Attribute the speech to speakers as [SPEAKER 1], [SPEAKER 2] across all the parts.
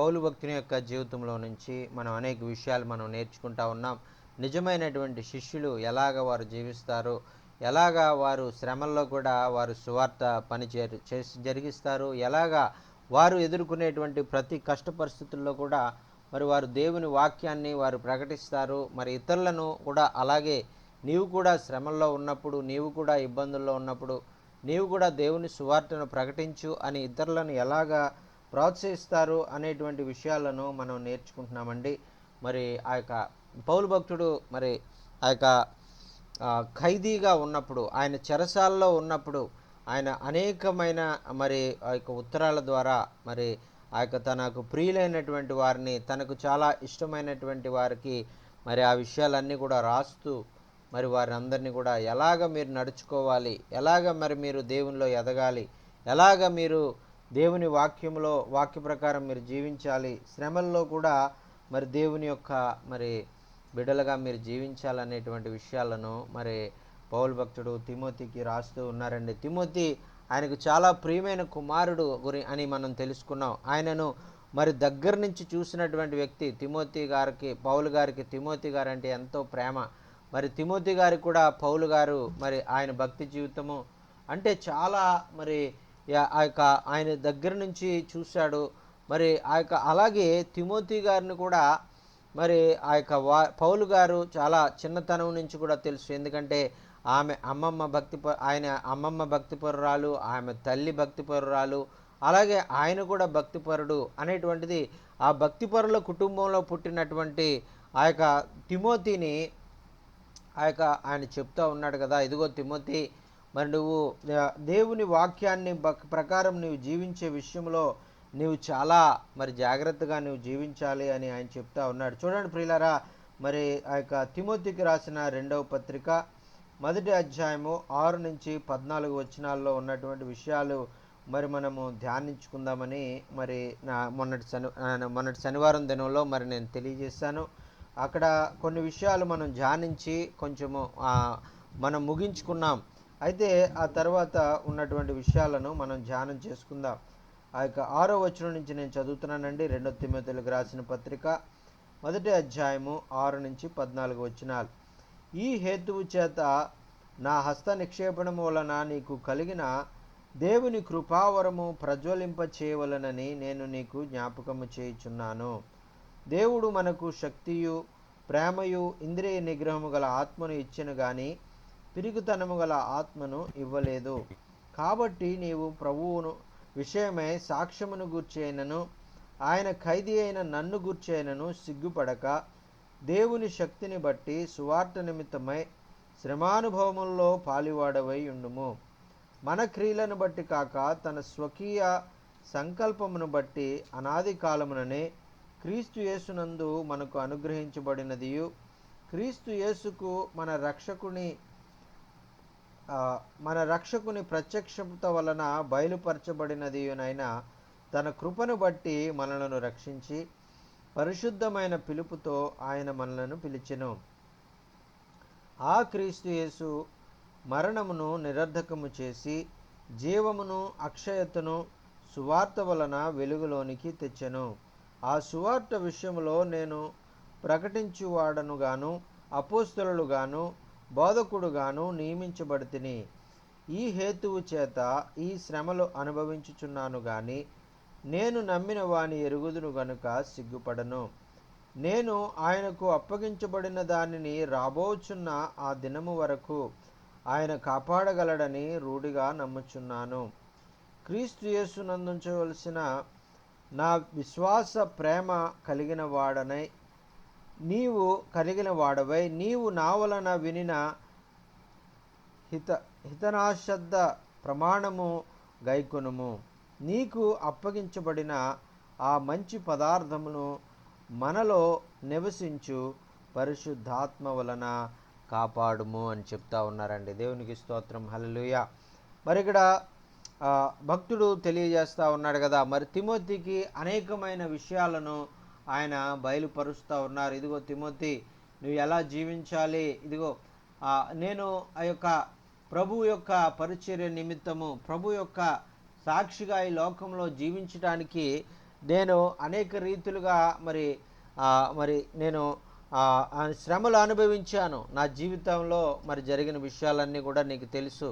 [SPEAKER 1] పౌలు భక్తుని యొక్క జీవితంలో నుంచి మనం అనేక విషయాలు మనం నేర్చుకుంటా ఉన్నాం. నిజమైనటువంటి శిష్యులు ఎలాగ వారు జీవిస్తారు, ఎలాగా వారు శ్రమల్లో కూడా వారు సువార్త పని చేసి జరిగిస్తారు, ఎలాగా వారు ఎదుర్కొనేటువంటి ప్రతి కష్ట పరిస్థితుల్లో కూడా మరి వారు దేవుని వాక్యాన్ని వారు ప్రకటిస్తారు. మరి ఇతరులను కూడా అలాగే నీవు కూడా శ్రమల్లో ఉన్నప్పుడు, నీవు కూడా ఇబ్బందుల్లో ఉన్నప్పుడు నీవు కూడా దేవుని సువార్తను ప్రకటించు అని ఇతరులను ఎలాగా ప్రోత్సహిస్తారు అనేటువంటి విషయాలను మనం నేర్చుకుంటున్నామండి. మరి ఆ యొక్క పౌలు భక్తుడు మరి ఆ యొక్క ఖైదీగా ఉన్నప్పుడు, ఆయన చెరసాల్లో ఉన్నప్పుడు ఆయన అనేకమైన మరి ఆ యొక్క ఉత్తరాల ద్వారా మరి ఆ యొక్క తనకు ప్రియులైనటువంటి వారిని, తనకు చాలా ఇష్టమైనటువంటి వారికి మరి ఆ విషయాలన్నీ కూడా రాస్తూ మరి వారందరినీ కూడా ఎలాగ మీరు నడుచుకోవాలి, ఎలాగ మరి మీరు దేవునిలో ఎదగాలి, ఎలాగ మీరు దేవుని వాక్య ప్రకారం మీరు జీవించాలి, శ్రమల్లో కూడా మరి దేవుని యొక్క మరి బిడ్డలుగా మీరు జీవించాలనేటువంటి విషయాలను మరి పౌలు భక్తుడు తిమోతికి రాస్తూ ఉన్నారండి. తిమోతి ఆయనకు చాలా ప్రియమైన కుమారుడు అని మనం తెలుసుకున్నాం. ఆయనను మరి దగ్గర నుంచి చూసినటువంటి వ్యక్తి తిమోతి గారికి, పౌలు గారికి తిమోతి గారు అంటే ఎంతో ప్రేమ. మరి తిమోతి గారికి కూడా పౌలు గారు మరి ఆయన భక్తి జీవితము అంటే చాలా మరి ఆ యొక్క ఆయన దగ్గర నుంచి చూశాడు. మరి ఆ యొక్క అలాగే తిమోతి గారిని కూడా మరి ఆ యొక్క పౌలు గారు చాలా చిన్నతనం నుంచి కూడా తెలుసు. ఎందుకంటే ఆయన అమ్మమ్మ భక్తిపరురాలు, ఆమె తల్లి భక్తిపరురాలు, అలాగే ఆయన కూడా భక్తిపరుడు అనేటువంటిది ఆ భక్తిపరుల కుటుంబంలో పుట్టినటువంటి ఆ యొక్క తిమోతిని ఆయన చెప్తా ఉన్నాడు కదా, ఇదిగో తిమోతి, మరి నువ్వు దేవుని వాక్యాన్ని ప్రకారం నువ్వు జీవించే విషయంలో నీవు చాలా మరి జాగ్రత్తగా నువ్వు జీవించాలి అని ఆయన చెప్తా ఉన్నాడు. చూడండి ప్రియులారా, మరి ఆ యొక్క తిమోతికి రాసిన 2వ పత్రిక 1వ అధ్యాయము 6 నుంచి 14 వచనాల్లో ఉన్నటువంటి విషయాలు మరి మనము ధ్యానించుకుందామని మరి మొన్నటి శనివారం దినంలో మరి నేను తెలియజేశాను. అక్కడ కొన్ని విషయాలు మనం ధ్యానించి కొంచెము మనం ముగించుకున్నాం. అయితే ఆ తర్వాత ఉన్నటువంటి విషయాలను మనం ధ్యానం చేసుకుందాం. ఆ యొక్క 6వ వచనం నుంచి నేను చదువుతున్నానండి. 2 తిమోతిలకు రాసిన పత్రిక 1వ అధ్యాయము 6 నుంచి 14 వచనాలు. ఈ హేతువు చేత నా హస్త నిక్షేపణము వలన నీకు కలిగిన దేవుని కృపావరము ప్రజ్వలింప చేయవలనని నేను నీకు జ్ఞాపకము చేయుచున్నాను. దేవుడు మనకు శక్తియు ప్రేమయు ఇంద్రియ నిగ్రహము గల ఆత్మను ఇచ్చెను గాని పిరుగుతనము గల ఆత్మను ఇవ్వలేదు. కాబట్టి నీవు ప్రభువును విషయమై సాక్ష్యమును గూర్చైనను ఆయన ఖైదీ అయిన నన్ను గూర్చైనను సిగ్గుపడక దేవుని శక్తిని బట్టి సువార్త నిమిత్తమై శ్రమానుభవముల్లో పాలివాడవై ఉండుము. మన క్రియలను బట్టి కాక తన స్వకీయ సంకల్పమును బట్టి అనాది కాలముననే క్రీస్తు యేసునందు మనకు అనుగ్రహించబడినదియు క్రీస్తు యేసుకు మన రక్షకుని ప్రత్యక్షత వలన బయలుపరచబడినదియునైనా తన కృపను బట్టి మనలను రక్షించి పరిశుద్ధమైన పిలుపుతో ఆయన మనలను పిలిచెను. ఆ క్రీస్తు యేసు మరణమును నిరర్ధకము చేసి జీవమును అక్షయతను సువార్త వలన వెలుగులోనికి తెచ్చెను. ఆ సువార్త విషయంలో నేను ప్రకటించువాడనుగాను అపోస్తలుగాను బోధకుడుగాను నియమించబడితిని. ఈ హేతువు చేత ఈ శ్రమలు అనుభవించుచున్నాను గాని నేను నమ్మిన వాని ఎరుగుదును గనుక సిగ్గుపడను. నేను ఆయనకు అప్పగించబడిన దానిని రాబోచున్న ఆ దినము వరకు ఆయన కాపాడగలడని రూఢిగా నమ్ముచున్నాను. క్రీస్తు యేసునందుంచవలసిన నా విశ్వాస ప్రేమ కలిగిన వాడవై నీవు నా వలన వినిన హితనాశ్రద్ధ ప్రమాణము గైకొనుము. నీకు అప్పగించబడిన ఆ మంచి పదార్థమును మనలో నివసించు పరిశుద్ధాత్మ వలన కాపాడుము అని చెప్తా ఉన్నారండి. దేవునికి స్తోత్రం, హల్లెలూయా. మరి ఇక్కడ భక్తుడు తెలియజేస్తూ ఉన్నాడు కదా, మరి తిమోతికి అనేకమైన విషయాలను ఆయన బయలుపరుస్తూ ఉన్నారు. ఇదిగో తిమోతి, నువ్వు ఎలా జీవించాలి, ఇదిగో నేను ఆ యొక్క ప్రభు యొక్క పరిచర్య నిమిత్తము ప్రభు యొక్క సాక్షిగా ఈ లోకంలో జీవించడానికి నేను అనేక రీతులుగా మరి మరి నేను శ్రమలు అనుభవించాను. నా జీవితంలో మరి జరిగిన విషయాలన్నీ కూడా నీకు తెలుసు.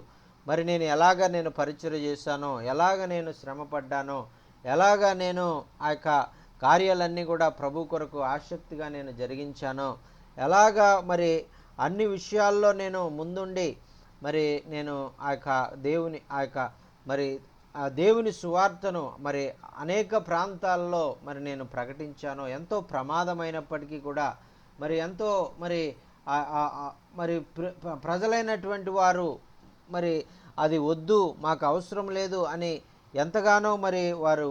[SPEAKER 1] మరి నేను పరిచర్య చేశానో, ఎలాగ నేను శ్రమ పడ్డానో, ఎలాగ నేను ఆ యొక్క కార్యాలన్నీ కూడా ప్రభు కొరకు ఆసక్తిగా నేను జరిగించానో, ఎలాగా మరి అన్ని విషయాల్లో నేను ముందుండి మరి నేను మరి ఆ దేవుని సువార్తను మరి అనేక ప్రాంతాల్లో మరి నేను ప్రకటించాను. ఎంతో ప్రమాదమైనప్పటికీ కూడా మరి ఎంతో మరి మరి ప్రజలైనటువంటి వారు మరి అది వద్దు, మాకు అవసరం లేదు అని ఎంతగానో మరి వారు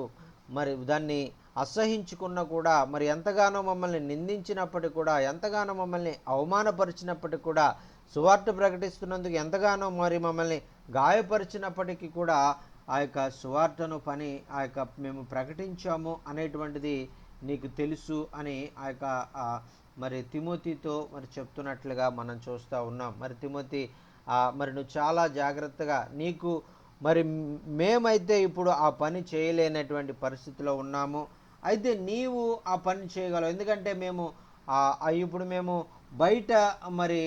[SPEAKER 1] మరి దాన్ని అసహించుకున్న కూడా, మరి ఎంతగానో మమ్మల్ని నిందించినప్పటికీ కూడా, ఎంతగానో మమ్మల్ని అవమానపరిచినప్పటికీ కూడా, సువార్త ప్రకటిస్తున్నందుకు ఎంతగానో మరి మమ్మల్ని గాయపరిచినప్పటికీ కూడా ఆ యొక్క సువార్తను మేము ప్రకటించాము అనేటువంటిది నీకు తెలుసు అని మరి తిమోతితో మరి చెప్తున్నట్లుగా మనం చూస్తూ ఉన్నాం. మరి తిమోతి మరి నువ్వు చాలా జాగ్రత్తగా మరి మేమైతే ఇప్పుడు ఆ పని చేయలేనటువంటి పరిస్థితిలో ఉన్నాము. అయితే నీవు ఆ పని చేయగలవు. ఎందుకంటే ఇప్పుడు మేము బయట మరి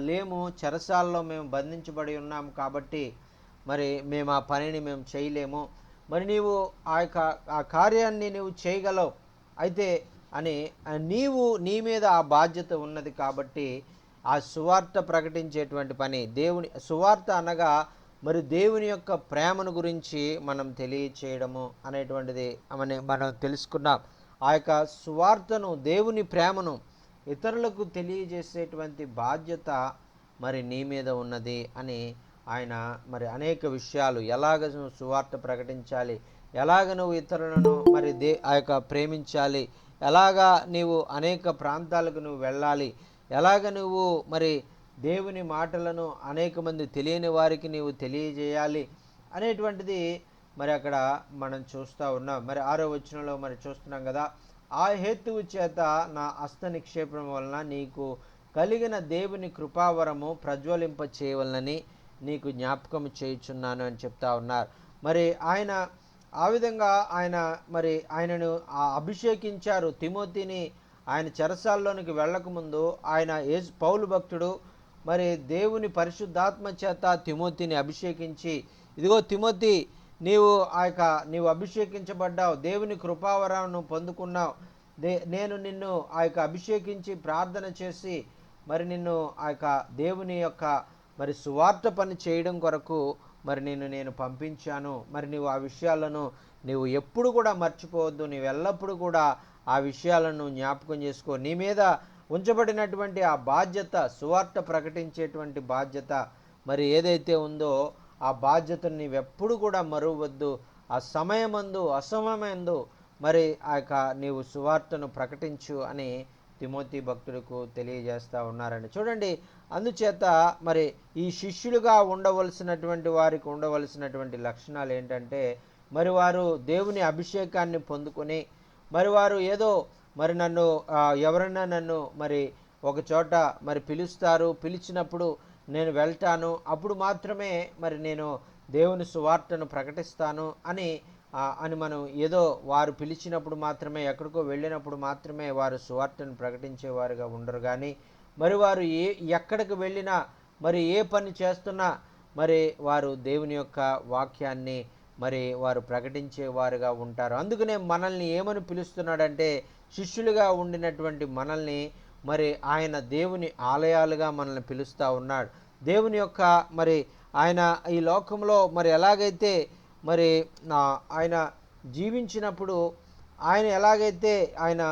[SPEAKER 1] లేము, చెరసాల్లో మేము బంధించబడి ఉన్నాము కాబట్టి మరి మేము ఆ పనిని మేము చేయలేము. మరి నీవు ఆ కార్యాన్ని నీవు చేయగలవు. అయితే నీ మీద ఆ బాధ్యత ఉన్నది కాబట్టి ఆ సువార్త ప్రకటించేటువంటి పని, దేవుని సువార్త అనగా మరి దేవుని యొక్క ప్రేమను గురించి మనం తెలియచేయడము అనేటువంటిది మనం తెలుసుకున్నాం. ఆ యొక్క సువార్తను, దేవుని ప్రేమను ఇతరులకు తెలియజేసేటువంటి బాధ్యత మరి నీ మీద ఉన్నది అని ఆయన మరి అనేక విషయాలు, ఎలాగ నువ్వు సువార్త ప్రకటించాలి, ఎలాగ నువ్వు ఇతరులను మరి ప్రేమించాలి, ఎలాగా నీవు అనేక ప్రాంతాలకు నువ్వు వెళ్ళాలి, ఎలాగ నువ్వు మరి దేవుని మాటలను అనేక మంది తెలియని వారికి నీవు తెలియజేయాలి అనేటువంటిది మరి అక్కడ మనం చూస్తూ ఉన్నాం. మరి 6వ వచనంలో మరి చూస్తున్నాం కదా, ఆ హేతువు చేత నా హస్త నిక్షేపం వలన నీకు కలిగిన దేవుని కృపావరము ప్రజ్వలింప చేయవలనని నీకు జ్ఞాపకం చేయుచున్నాను అని చెప్తా ఉన్నారు. మరి ఆయన ఆ విధంగా ఆయనను అభిషేకించారు. తిమోతిని ఆయన చెరసాల్లోనికి వెళ్ళకముందు పౌలు భక్తుడు మరి దేవుని పరిశుద్ధాత్మ చేత తిమోతిని అభిషేకించి, ఇదిగో తిమోతి, నీవు అభిషేకించబడ్డావు, దేవుని కృపావరాన్ని పొందుకున్నావు, నేను నిన్ను అభిషేకించి ప్రార్థన చేసి మరి నిన్ను దేవుని యొక్క మరి సువార్త పని చేయడం కొరకు మరి నేను పంపించాను. మరి నీవు ఆ విషయాలను నీవు ఎప్పుడు కూడా మర్చిపోవద్దు. నీవు ఎల్లప్పుడూ కూడా ఆ విషయాలను జ్ఞాపకం చేసుకో. నీ మీద ఉంచబడినటువంటి ఆ బాధ్యత, సువార్త ప్రకటించేటువంటి బాధ్యత మరి ఏదైతే ఉందో ఆ బాధ్యతను నీవెప్పుడు కూడా మరువద్దు. ఆ సమయమందు అసమయమందు మరి నీవు సువార్తను ప్రకటించు అని తిమోతి భక్తులకు తెలియజేస్తూ ఉన్నారండి. చూడండి, అందుచేత మరి ఈ శిష్యులుగా ఉండవలసినటువంటి వారికి ఉండవలసినటువంటి లక్షణాలు ఏంటంటే, మరి వారు దేవుని అభిషేకాన్ని పొందుకొని మరి వారు ఏదో మరి ఎవరైనా నన్ను మరి ఒక చోట మరి పిలిచినప్పుడు నేను వెళ్తాను, అప్పుడు మాత్రమే మరి నేను దేవుని సువార్తను ప్రకటిస్తాను అని మనం ఏదో వారు పిలిచినప్పుడు మాత్రమే, ఎక్కడికో వెళ్ళినప్పుడు మాత్రమే వారు సువార్తను ప్రకటించేవారుగా ఉండరు. కానీ మరి వారు ఎక్కడికి వెళ్ళినా మరి ఏ పని చేస్తున్నా మరి వారు దేవుని యొక్క వాక్యాన్ని మరి వారు ప్రకటించేవారుగా ఉంటారు. అందుకనే మనల్ని ఏమని పిలుస్తున్నాడంటే, శిష్యులుగా ఉండినటువంటి మనల్ని మరి ఆయన దేవుని ఆలయాలుగా మనల్ని పిలుస్తూ ఉన్నాడు. దేవుని యొక్క మరి ఆయన ఈ లోకంలో మరి ఎలాగైతే మరి ఆయన జీవించినప్పుడు ఆయన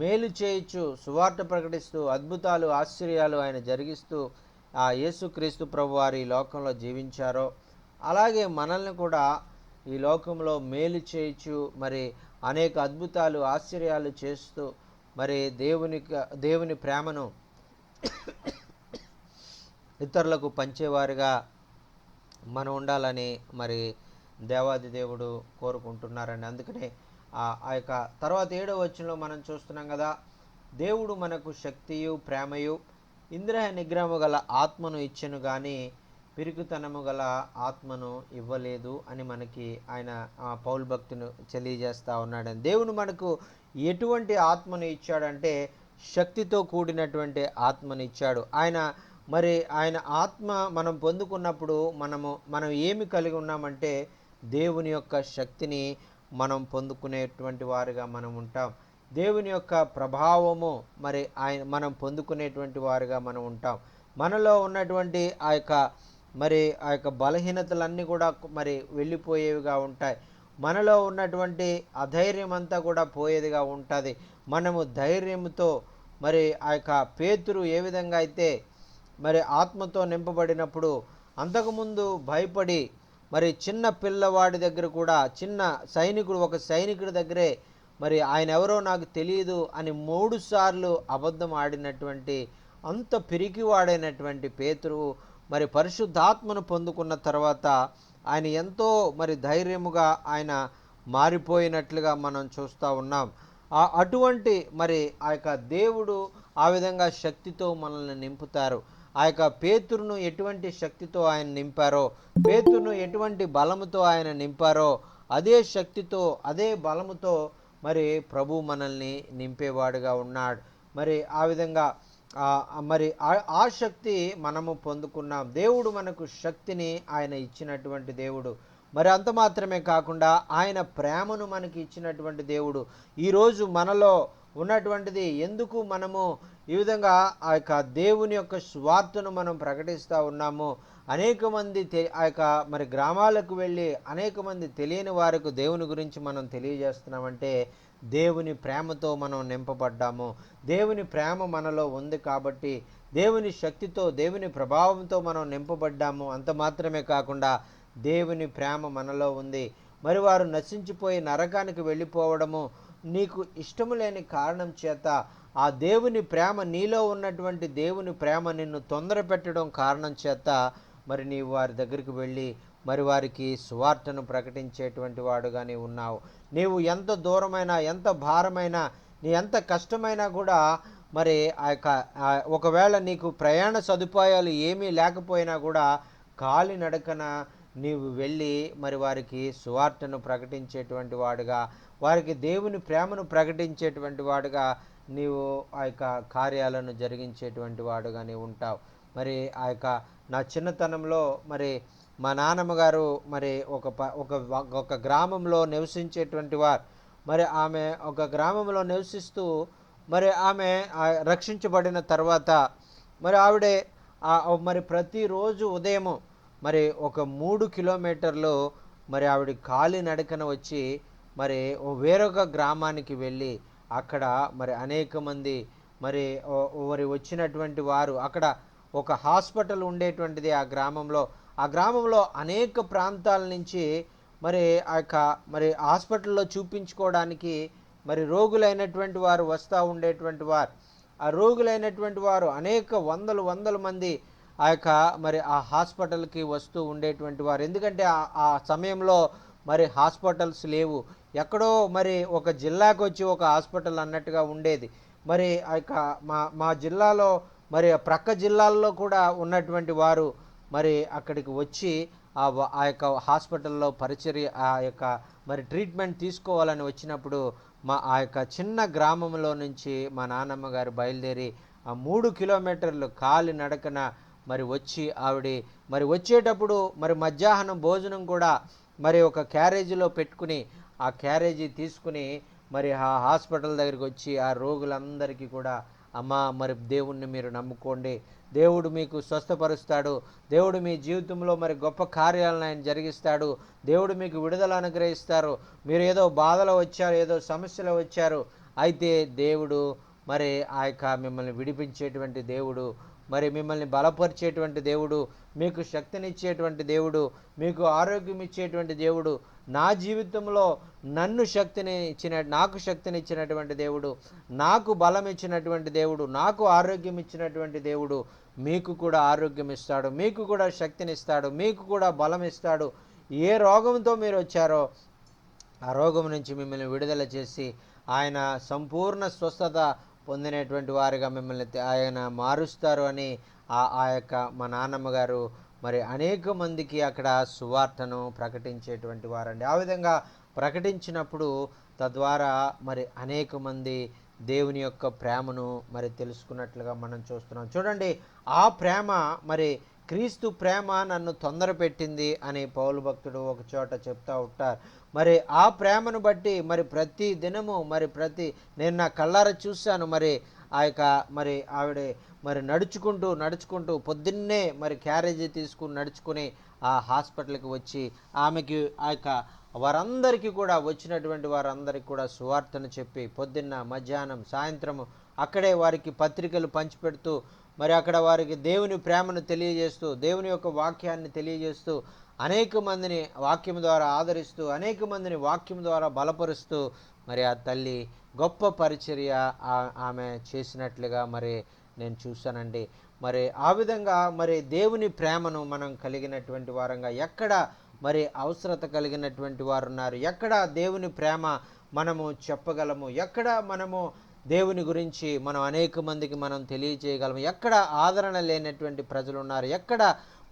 [SPEAKER 1] మేలు చేయొచ్చు, సువార్త ప్రకటిస్తూ అద్భుతాలు ఆశ్చర్యాలు ఆయన జరిగిస్తూ యేసుక్రీస్తు ప్రభువారు ఈ లోకంలో జీవించారో, అలాగే మనల్ని కూడా ఈ లోకంలో మేలు చేయొచ్చు, మరి అనేక అద్భుతాలు ఆశ్చర్యాలు చేస్తూ మరి దేవుని ప్రేమను ఇతరులకు పంచేవారుగా మనం ఉండాలని మరి దేవాది దేవుడు కోరుకుంటున్నారని. అందుకనే ఆ యొక్క తర్వాత 7వ వచనంలో మనం చూస్తున్నాం కదా, దేవుడు మనకు శక్తియు ప్రేమయు ఇంద్రియ నిగ్రహము గల ఆత్మను ఇచ్చెను కానీ పిరికితనము గల ఆత్మను ఇవ్వలేదు అని మనకి ఆయన పౌలు భక్తును తెలియజేస్తూ ఉన్నాడని. దేవుడు మనకు ఎటువంటి ఆత్మను ఇచ్చాడంటే శక్తితో కూడినటువంటి ఆత్మను ఇచ్చాడు. ఆయన ఆత్మ మనం పొందుకున్నప్పుడు మనం ఏమి కలిగి ఉన్నామంటే దేవుని యొక్క శక్తిని మనం పొందుకునేటువంటి వారుగా మనం ఉంటాం. దేవుని యొక్క ప్రభావము మనం పొందుకునేటువంటి వారుగా మనం ఉంటాం. మనలో ఉన్నటువంటి ఆ యొక్క బలహీనతలన్నీ కూడా వెళ్ళిపోయేవిగా ఉంటాయి. మనలో ఉన్నటువంటి అధైర్యం అంతా కూడా పోయేదిగా ఉంటుంది. మనము ధైర్యంతో ఆ యొక్క పేతురు ఏ విధంగా అయితే ఆత్మతో నింపబడినప్పుడు అంతకుముందు భయపడి చిన్న పిల్లవాడి దగ్గర కూడా ఒక సైనికుడి దగ్గరే ఆయన ఎవరో నాకు తెలియదు అని 3 సార్లు అబద్ధం ఆడినటువంటి అంత పిరికివాడైనటువంటి పేతురు పరిశుద్ధాత్మను పొందుకున్న తర్వాత ఆయన ఎంతో ధైర్యముగా ఆయన మారిపోయినట్లుగా మనం చూస్తూ ఉన్నాం. అటువంటి ఆ యొక్క దేవుడు ఆ విధంగా శక్తితో మనల్ని నింపుతారు. ఆ యొక్క పేతురును ఎటువంటి శక్తితో ఆయన నింపారో, పేతురును ఎటువంటి బలముతో ఆయన నింపారో అదే శక్తితో అదే బలముతో ప్రభు మనల్ని నింపేవాడుగా ఉన్నాడు. ఆ విధంగా ఆ శక్తి మనము పొందుకున్నాం. దేవుడు మనకు శక్తిని ఆయన ఇచ్చినటువంటి దేవుడు. అంత మాత్రమే కాకుండా ఆయన ప్రేమను మనకి ఇచ్చినటువంటి దేవుడు. ఈరోజు మనలో ఉన్నటువంటిది ఎందుకు మనము ఈ విధంగా ఆ యొక్క దేవుని యొక్క స్వార్థను మనం ప్రకటిస్తూ ఉన్నాము. అనేక మంది ఆ యొక్క గ్రామాలకు వెళ్ళి అనేక మంది తెలియని వారికి దేవుని గురించి మనం తెలియజేస్తున్నామంటే దేవుని ప్రేమతో మనం నింపబడ్డాము. దేవుని ప్రేమ మనలో ఉంది కాబట్టి దేవుని శక్తితో దేవుని ప్రభావంతో మనం నింపబడ్డాము. అంత మాత్రమే కాకుండా దేవుని ప్రేమ మనలో ఉంది. వారు నశించిపోయి నరకానికి వెళ్ళిపోవడము నీకు ఇష్టము లేని కారణం చేత ఆ దేవుని ప్రేమ నీలో ఉన్నటువంటి దేవుని ప్రేమ నిన్ను తొందర పెట్టడం కారణం చేత నీవు వారి దగ్గరికి వెళ్ళి వారికి సువార్తను ప్రకటించేటువంటి వాడుగానే ఉన్నావు. నీవు ఎంత దూరమైనా ఎంత భారమైనా నీ ఎంత కష్టమైనా కూడా ఆ యొక్క ఒకవేళ నీకు ప్రయాణ సదుపాయాలు ఏమీ లేకపోయినా కూడా కాలినడకన నీవు వెళ్ళి వారికి సువార్తను ప్రకటించేటువంటి వాడుగా, వారికి దేవుని ప్రేమను ప్రకటించేటువంటి వాడుగా నీవు ఆ యొక్క కార్యాలను జరిగించేటువంటి వాడుగా నీవు ఉంటావు. ఆ యొక్క నా చిన్నతనంలో మా నాన్నమ్మగారు ఒక గ్రామంలో నివసించేటువంటి వారు. ఆమె ఒక గ్రామంలో నివసిస్తూ ఆమె రక్షించబడిన తర్వాత ఆవిడే ప్రతిరోజు ఉదయము ఒక 3 కిలోమీటర్లు ఆవిడ కాలినడకన వచ్చి వేరొక గ్రామానికి వెళ్ళి అక్కడ అనేక మంది వచ్చినటువంటి వారు, అక్కడ ఒక హాస్పిటల్ ఉండేటువంటిది ఆ గ్రామంలో అనేక ప్రాంతాల నుంచి ఆ యొక్క హాస్పిటల్లో చూపించుకోవడానికి రోగులైనటువంటి వారు వస్తూ ఉండేటువంటి వారు. ఆ రోగులైనటువంటి వారు అనేక వందల మంది ఆ యొక్క ఆ హాస్పిటల్కి వస్తూ ఉండేటువంటి వారు. ఎందుకంటే ఆ సమయంలో హాస్పిటల్స్ లేవు. ఎక్కడో ఒక జిల్లాకు వచ్చి ఒక హాస్పిటల్ అన్నట్టుగా ఉండేది. ఆ యొక్క మా జిల్లాలో ప్రక్క జిల్లాల్లో కూడా ఉన్నటువంటి వారు అక్కడికి వచ్చి ఆ యొక్క హాస్పిటల్లో పరిచర్య ఆ యొక్క ట్రీట్మెంట్ తీసుకోవాలని వచ్చినప్పుడు ఆ యొక్క చిన్న గ్రామంలో నుంచి మా నాన్నమ్మ గారు బయలుదేరి ఆ 3 కిలోమీటర్లు కాలి నడకన వచ్చి ఆవిడ వచ్చేటప్పుడు మధ్యాహ్నం భోజనం కూడా ఒక క్యారేజీలో పెట్టుకుని ఆ క్యారేజీ తీసుకుని ఆ హాస్పిటల్ దగ్గరికి వచ్చి ఆ రోగులందరికీ కూడా అమ్మ దేవుణ్ణి మీరు నమ్ముకోండి, దేవుడు మీకు స్వస్థపరుస్తాడు, దేవుడు మీ జీవితంలో గొప్ప కార్యాలను ఆయన జరిగిస్తాడు, దేవుడు మీకు విడుదల అనుగ్రహిస్తారు, మీరు ఏదో బాధలో వచ్చారు, ఏదో సమస్యలో వచ్చారు, అయితే దేవుడు ఆ యొక్క మిమ్మల్ని విడిపించేటువంటి దేవుడు, మిమ్మల్ని బలపరిచేటువంటి దేవుడు, మీకు శక్తినిచ్చేటువంటి దేవుడు, మీకు ఆరోగ్యం ఇచ్చేటువంటి దేవుడు, నా జీవితంలో నాకు శక్తినిచ్చినటువంటి దేవుడు, నాకు బలం ఇచ్చినటువంటి దేవుడు, నాకు ఆరోగ్యం ఇచ్చినటువంటి దేవుడు మీకు కూడా ఆరోగ్యం ఇస్తాడు, మీకు కూడా శక్తినిస్తాడు, మీకు కూడా బలం ఇస్తాడు. ఏ రోగంతో మీరు వచ్చారో ఆ రోగం నుంచి మిమ్మల్ని విడుదల చేసి ఆయన సంపూర్ణ స్వస్థత పొందినటువంటి వారిగా మిమ్మల్ని ఆయన మారుస్తారు అని ఆ యొక్క మా నాన్నమ్మ గారు మరి అనేక మందికి అక్కడ సువార్తను ప్రకటించేటువంటి వారండి. ఆ విధంగా ప్రకటించినప్పుడు తద్వారా మరి అనేక మంది దేవుని యొక్క ప్రేమను మరి తెలుసుకున్నట్లుగా మనం చూస్తున్నాం. చూడండి, ఆ ప్రేమ మరి క్రీస్తు ప్రేమ నన్ను తొందర పెట్టింది అని పౌలు భక్తుడు ఒక చోట చెప్తా ఉంటారు. మరి ఆ ప్రేమను బట్టి మరి ప్రతి దినము నేను నా కళ్ళారా చూశాను. మరి ఆ యొక్క మరి ఆవిడ మరి నడుచుకుంటూ పొద్దున్నే మరి క్యారేజీ తీసుకుని నడుచుకుని ఆ హాస్పిటల్కి వచ్చి ఆమెకి ఆ యొక్క వారందరికీ కూడా వచ్చినటువంటి వారందరికీ కూడా సువార్తను చెప్పి పొద్దున్న మధ్యాహ్నం సాయంత్రము అక్కడే వారికి పత్రికలు పంచిపెడుతూ మరి అక్కడ వారికి దేవుని ప్రేమను తెలియజేస్తూ దేవుని యొక్క వాక్యాన్ని తెలియజేస్తూ అనేక మందిని వాక్యం ద్వారా ఆదరిస్తూ అనేక మందిని వాక్యం ద్వారా బలపరుస్తూ మరి ఆ తల్లి గొప్ప పరిచర్య ఆమె చేసినట్లుగా మరి నేను చూశానండి. మరి ఆ విధంగా మరి దేవుని ప్రేమను మనం కలిగినటువంటి వారంగా ఎక్కడ మరి అవసరత కలిగినటువంటి వారు ఉన్నారు, ఎక్కడ దేవుని ప్రేమ మనము చెప్పగలము, ఎక్కడ మనము దేవుని గురించి మనం అనేక మందికి మనం తెలియజేయగలము, ఎక్కడ ఆదరణ లేనటువంటి ప్రజలు ఉన్నారు, ఎక్కడ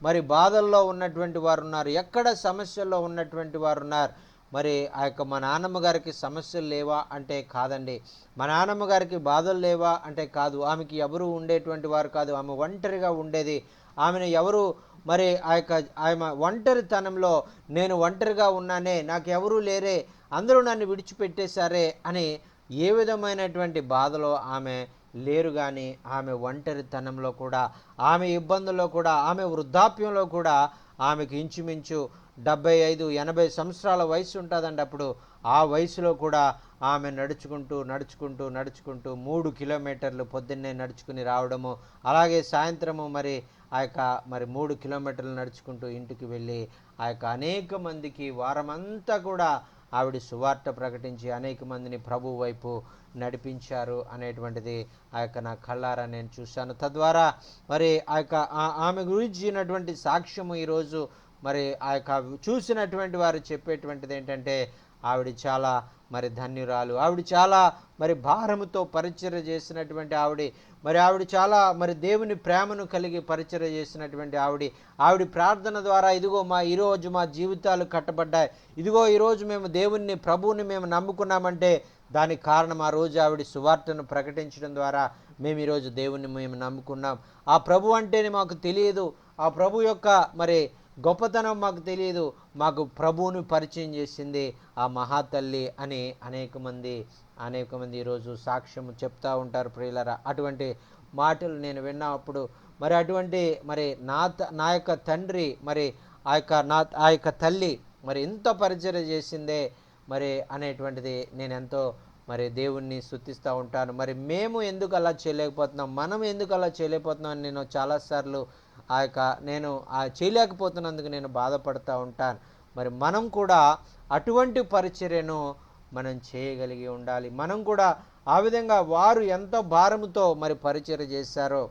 [SPEAKER 1] మరి బాధల్లో ఉన్నటువంటి వారు ఉన్నారు, ఎక్కడ సమస్యల్లో ఉన్నటువంటి వారు ఉన్నారు. మరి ఆ యొక్క మా నాన్నమ్మ గారికి సమస్యలు లేవా అంటే కాదండి. మా నాన్నమ్మ గారికి బాధలు లేవా అంటే కాదు. ఆమెకి ఎవరు ఉండేటువంటి వారు కాదు. ఆమె ఒంటరిగా ఉండేది. ఆమెను ఎవరు మరి ఆమె ఒంటరితనంలో నేను ఒంటరిగా ఉన్నానే, నాకు ఎవరూ లేరే, అందరూ నన్ను విడిచిపెట్టేశారే అని ఏ విధమైనటువంటి బాధలో ఆమె లేరు. కానీ ఆమె ఒంటరితనంలో కూడా, ఆమె ఇబ్బందుల్లో కూడా, ఆమె వృద్ధాప్యంలో కూడా ఆమెకు ఇంచుమించు 75-80 సంవత్సరాల వయసు ఉంటుందండి. అప్పుడు ఆ వయసులో కూడా ఆమె నడుచుకుంటూ 3 కిలోమీటర్లు పొద్దున్నే నడుచుకుని రావడము, అలాగే సాయంత్రము మరి ఆ యొక్క మరి 3 కిలోమీటర్లు నడుచుకుంటూ ఇంటికి వెళ్ళి ఆ యొక్క అనేక మందికి వారమంతా కూడా ఆవిడ సువార్త ప్రకటించి అనేక మందిని ప్రభు వైపు నడిపించారు అనేటువంటిది ఆ యొక్క నా కళ్ళారా నేను చూశాను. తద్వారా మరి ఆ యొక్క ఆమె గురించినటువంటి సాక్ష్యము ఈరోజు మరి ఆ యొక్క చూసినటువంటి వారు చెప్పేటువంటిది ఏంటంటే ఆవిడ చాలా మరి ధన్యురాలు, ఆవిడ చాలా మరి భారముతో పరిచర్య చేసినటువంటి ఆవిడ చాలా మరి దేవుని ప్రేమను కలిగి పరిచర్య చేసినటువంటి ఆవిడ ప్రార్థన ద్వారా ఇదిగో ఈరోజు మా జీవితాలు కట్టబడ్డాయి, ఇదిగో ఈరోజు మేము దేవుణ్ణి ప్రభువుని మేము నమ్ముకున్నామంటే దానికి కారణం ఆ రోజు ఆవిడ సువార్తను ప్రకటించడం ద్వారా మేము ఈరోజు దేవుణ్ణి మేము నమ్ముకున్నాం. ఆ ప్రభు అంటేనే మాకు తెలియదు, ఆ ప్రభు యొక్క మరి గొప్పతనం మాకు తెలియదు, మాకు ప్రభువుని పరిచయం చేసింది ఆ మహాతల్లి అని అనేక మంది ఈరోజు సాక్ష్యం చెప్తూ ఉంటారు ప్రియులారా. అటువంటి మాటలు నేను విన్నప్పుడు మరి అటువంటి మరి నా యొక్క తండ్రి మరి ఆ యొక్క తల్లి మరి ఎంత పరిచర్య చేసిందే మరి అనేటువంటిది నేను ఎంతో మరి దేవుణ్ణి స్తుతిస్తూ ఉంటాను. మరి మేము ఎందుకు అలా చేయలేకపోతున్నాం, మనం ఎందుకు అలా చేయలేకపోతున్నాం అని నేను చాలాసార్లు నేను చేయలేకపోతున్నందుకు నేను బాధపడుతూ ఉంటాను. మరి మనం కూడా అటువంటి పరిచర్యను మనం చేయగలిగి ఉండాలి. మనం కూడా ఆ విధంగా వారు ఎంత భారముతో మరి పరిచర్య చేశారో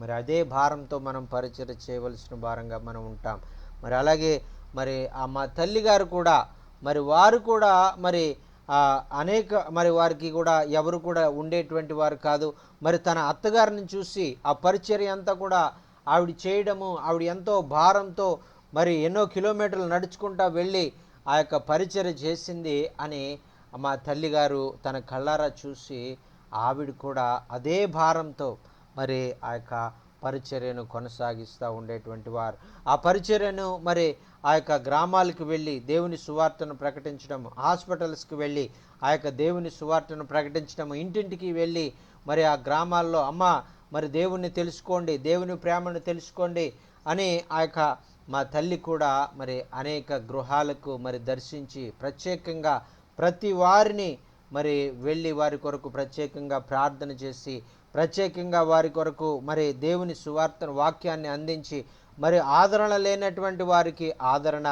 [SPEAKER 1] మరి అదే భారంతో మనం పరిచర్య చేయవలసిన భారంగా మనం ఉంటాం. మరి అలాగే మరి మా తల్లిగారు కూడా మరి వారు కూడా మరి అనేక మరి వారికి కూడా ఎవరు కూడా ఉండేటువంటి వారు కాదు. మరి తన అత్తగారిని చూసి ఆ పరిచర్య అంతా కూడా ఆవిడ చేయడము, ఆవిడ ఎంతో భారంతో మరి ఎన్నో కిలోమీటర్లు నడుచుకుంటా వెళ్ళి ఆ యొక్క పరిచర్య చేసింది అని మా తల్లిగారు తన కళ్ళారా చూసి ఆవిడ కూడా అదే భారంతో మరి ఆ యొక్క పరిచర్యను కొనసాగిస్తూ ఉండేటువంటి వారు. ఆ పరిచర్యను మరి ఆ యొక్క గ్రామాలకు వెళ్ళి దేవుని సువార్తను ప్రకటించడం, హాస్పిటల్స్కి వెళ్ళి ఆ యొక్క దేవుని సువార్తను ప్రకటించడం, ఇంటింటికి వెళ్ళి మరి ఆ గ్రామాల్లో మరి దేవుణ్ణి తెలుసుకోండి, దేవుని ప్రేమను తెలుసుకోండి అని ఆ యొక్క మా తల్లి కూడా మరి అనేక గృహాలకు మరి దర్శించి ప్రత్యేకంగా ప్రతి వారిని మరి వెళ్ళి వారి కొరకు ప్రత్యేకంగా ప్రార్థన చేసి ప్రత్యేకంగా వారి కొరకు మరి దేవుని సువార్తను వాక్యాన్ని అందించి మరి ఆదరణ లేనటువంటి వారికి ఆదరణ,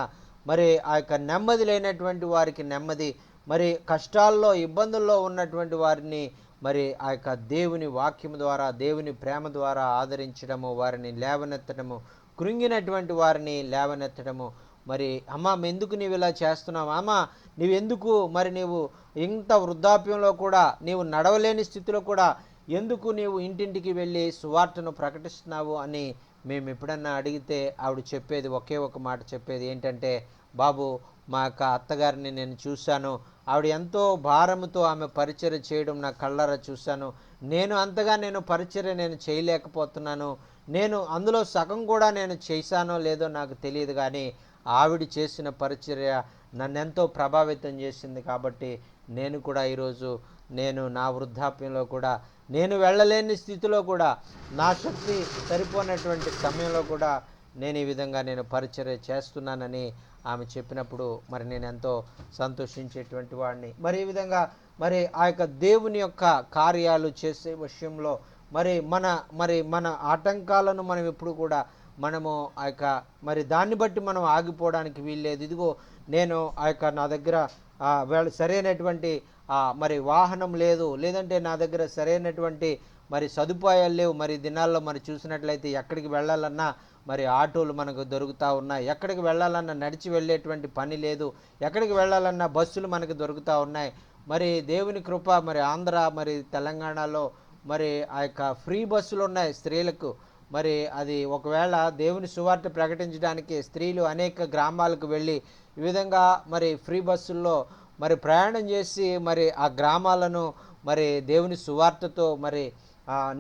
[SPEAKER 1] మరి ఆ యొక్క నెమ్మది లేనటువంటి వారికి నెమ్మది, మరి కష్టాల్లో ఇబ్బందుల్లో ఉన్నటువంటి వారిని మరి ఆ యొక్క దేవుని వాక్యం ద్వారా దేవుని ప్రేమ ద్వారా ఆదరించడము, వారిని లేవనెత్తడము, కృంగినటువంటి వారిని లేవనెత్తడము. మరి ఎందుకు నీవు ఇలా చేస్తున్నావు, నీవెందుకు మరి నీవు ఇంత వృద్ధాప్యంలో కూడా నీవు నడవలేని స్థితిలో కూడా ఎందుకు నీవు ఇంటింటికి వెళ్ళి సువార్తను ప్రకటిస్తున్నావు అని మేము ఎప్పుడన్నా అడిగితే ఆవిడ చెప్పేది ఒకే ఒక మాట చెప్పేది ఏంటంటే, బాబు మా యొక్క అత్తగారిని నేను చూశాను, ఆవిడ ఎంతో భారముతో ఆమె పరిచర్య చేయడం నా కళ్ళారా చూశాను, నేను పరిచర్య నేను చేయలేకపోతున్నాను, నేను అందులో సగం కూడా నేను చేశానో లేదో నాకు తెలియదు, కానీ ఆవిడ చేసిన పరిచర్య నన్నెంతో ప్రభావితం చేసింది. కాబట్టి నేను కూడా ఈరోజు నా వృద్ధాప్యంలో కూడా నేను వెళ్ళలేని స్థితిలో కూడా నా శక్తి సరిపోయినటువంటి సమయంలో కూడా నేను ఈ విధంగా పరిచర్య చేస్తున్నానని ఆమె చెప్పినప్పుడు మరి నేను ఎంతో సంతోషించేటువంటి వాడిని. మరి ఈ విధంగా మరి ఆ యొక్క దేవుని యొక్క కార్యాలు చేసే విషయంలో మన ఆటంకాలను మనం ఎప్పుడు కూడా మనము ఆ యొక్క మరి దాన్ని బట్టి మనం ఆగిపోవడానికి వీల్లేదు. ఇదిగో నేను ఆ యొక్క నా దగ్గర సరైనటువంటి మరి వాహనం లేదు, లేదంటే నా దగ్గర సరైనటువంటి మరి సదుపాయాలు లేవు. మరి దినాల్లో మరి చూసినట్లయితే ఎక్కడికి వెళ్ళాలన్నా మరి ఆటోలు మనకు దొరుకుతూ ఉన్నాయి, ఎక్కడికి వెళ్ళాలన్నా నడిచి వెళ్ళేటువంటి పని లేదు, ఎక్కడికి వెళ్ళాలన్నా బస్సులు మనకు దొరుకుతూ ఉన్నాయి. మరి దేవుని కృప మరి ఆంధ్ర మరి తెలంగాణలో మరి ఆ యొక్క ఫ్రీ బస్సులు ఉన్నాయి స్త్రీలకు. మరి అది ఒకవేళ దేవుని సువార్త ప్రకటించడానికి స్త్రీలు అనేక గ్రామాలకు వెళ్ళి ఈ విధంగా మరి ఫ్రీ బస్సుల్లో మరి ప్రయాణం చేసి మరి ఆ గ్రామాలను మరి దేవుని సువార్తతో మరి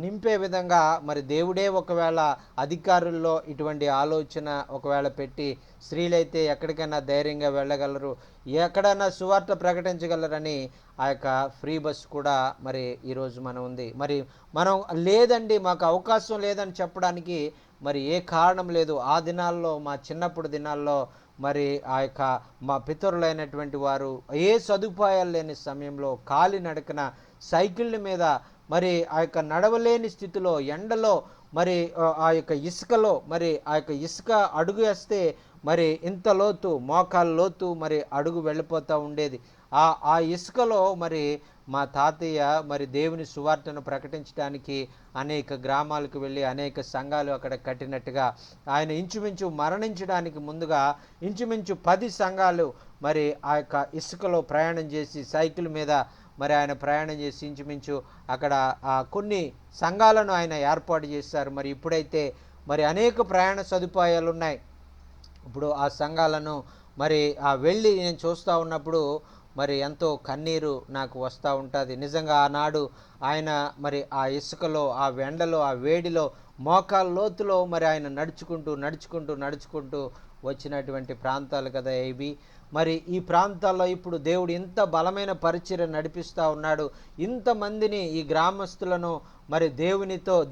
[SPEAKER 1] నింపే విధంగా మరి దేవుడే ఒకవేళ అధికారుల్లో ఇటువంటి ఆలోచన ఒకవేళ పెట్టి స్త్రీలైతే ఎక్కడికైనా ధైర్యంగా వెళ్ళగలరు, ఎక్కడైనా సువార్త ప్రకటించగలరని ఆ యొక్క ఫ్రీ బస్ కూడా మరి ఈరోజు మనం ఉంది. మరి మనం లేదండి మాకు అవకాశం లేదని చెప్పడానికి మరి ఏ కారణం లేదు. ఆ దినాల్లో మా చిన్నప్పుడు దినాల్లో మరి ఆ యొక్క మా పితరులైనటువంటి వారు ఏ సదుపాయాలు లేని సమయంలో కాలినడకన సైకిళ్ళ మీద మరి ఆ యొక్క నడవలేని స్థితిలో ఎండలో మరి ఆ యొక్క ఇసుకలో మరి ఆ యొక్క ఇసుక అడుగు వేస్తే మరి ఇంత లోతు మోకాలు లోతు మరి అడుగు వెళ్ళిపోతూ ఉండేది. ఆ ఇసుకలో మరి మా తాతయ్య మరి దేవుని సువార్తను ప్రకటించడానికి అనేక గ్రామాలకు వెళ్ళి అనేక సంఘాలు అక్కడ కట్టినట్టుగా ఆయన ఇంచుమించు మరణించడానికి ముందుగా ఇంచుమించు 10 సంఘాలు మరి ఆ యొక్క ఇసుకలో ప్రయాణం చేసి సైకిల్ మీద మరి ఆయన ప్రయాణం చేసి ఇంచుమించు అక్కడ కొన్ని సంఘాలను ఆయన ఏర్పాటు చేశారు. మరి ఇప్పుడైతే మరి అనేక ప్రయాణ సదుపాయాలు ఉన్నాయి. ఇప్పుడు ఆ సంఘాలను మరి వెళ్ళి నేను చూస్తూ ఉన్నప్పుడు మరి ఎంతో కన్నీరు నాకు వస్తూ ఉంటుంది. నిజంగా ఆనాడు ఆయన మరి ఆ ఇసుకలో ఆ వెండలో ఆ వేడిలో మోకాళ్ళ లోతులో మరి ఆయన నడుచుకుంటూ వచ్చినటువంటి ప్రాంతాలు కదా ఇవి. మరి ఈ ప్రాంతాల్లో ఇప్పుడు దేవుడు ఇంత బలమైన పరిచర్య నడిపిస్తూ ఉన్నాడు. ఇంతమందిని ఈ గ్రామస్తులను మరి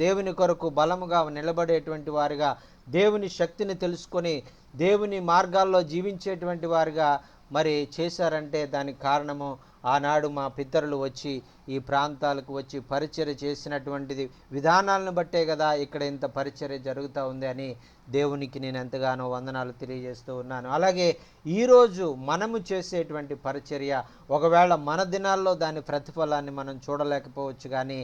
[SPEAKER 1] దేవుని కొరకు బలముగా నిలబడేటువంటి వారిగా, దేవుని శక్తిని తెలుసుకొని దేవుని మార్గాల్లో జీవించేటువంటి వారిగా మరి చేశారంటే దానికి కారణము ఆనాడు మా పితరులు వచ్చి ఈ ప్రాంతాలకు వచ్చి పరిచర్య చేసినటువంటిది విధానాలను బట్టే కదా ఇక్కడ ఇంత పరిచర్య జరుగుతూ ఉంది అని దేవునికి నేను ఎంతగానో వందనాలు తెలియజేస్తూ ఉన్నాను. అలాగే ఈరోజు మనము చేసేటువంటి పరిచర్య ఒకవేళ మన దినాల్లో దాని ప్రతిఫలాన్ని మనం చూడలేకపోవచ్చు, కానీ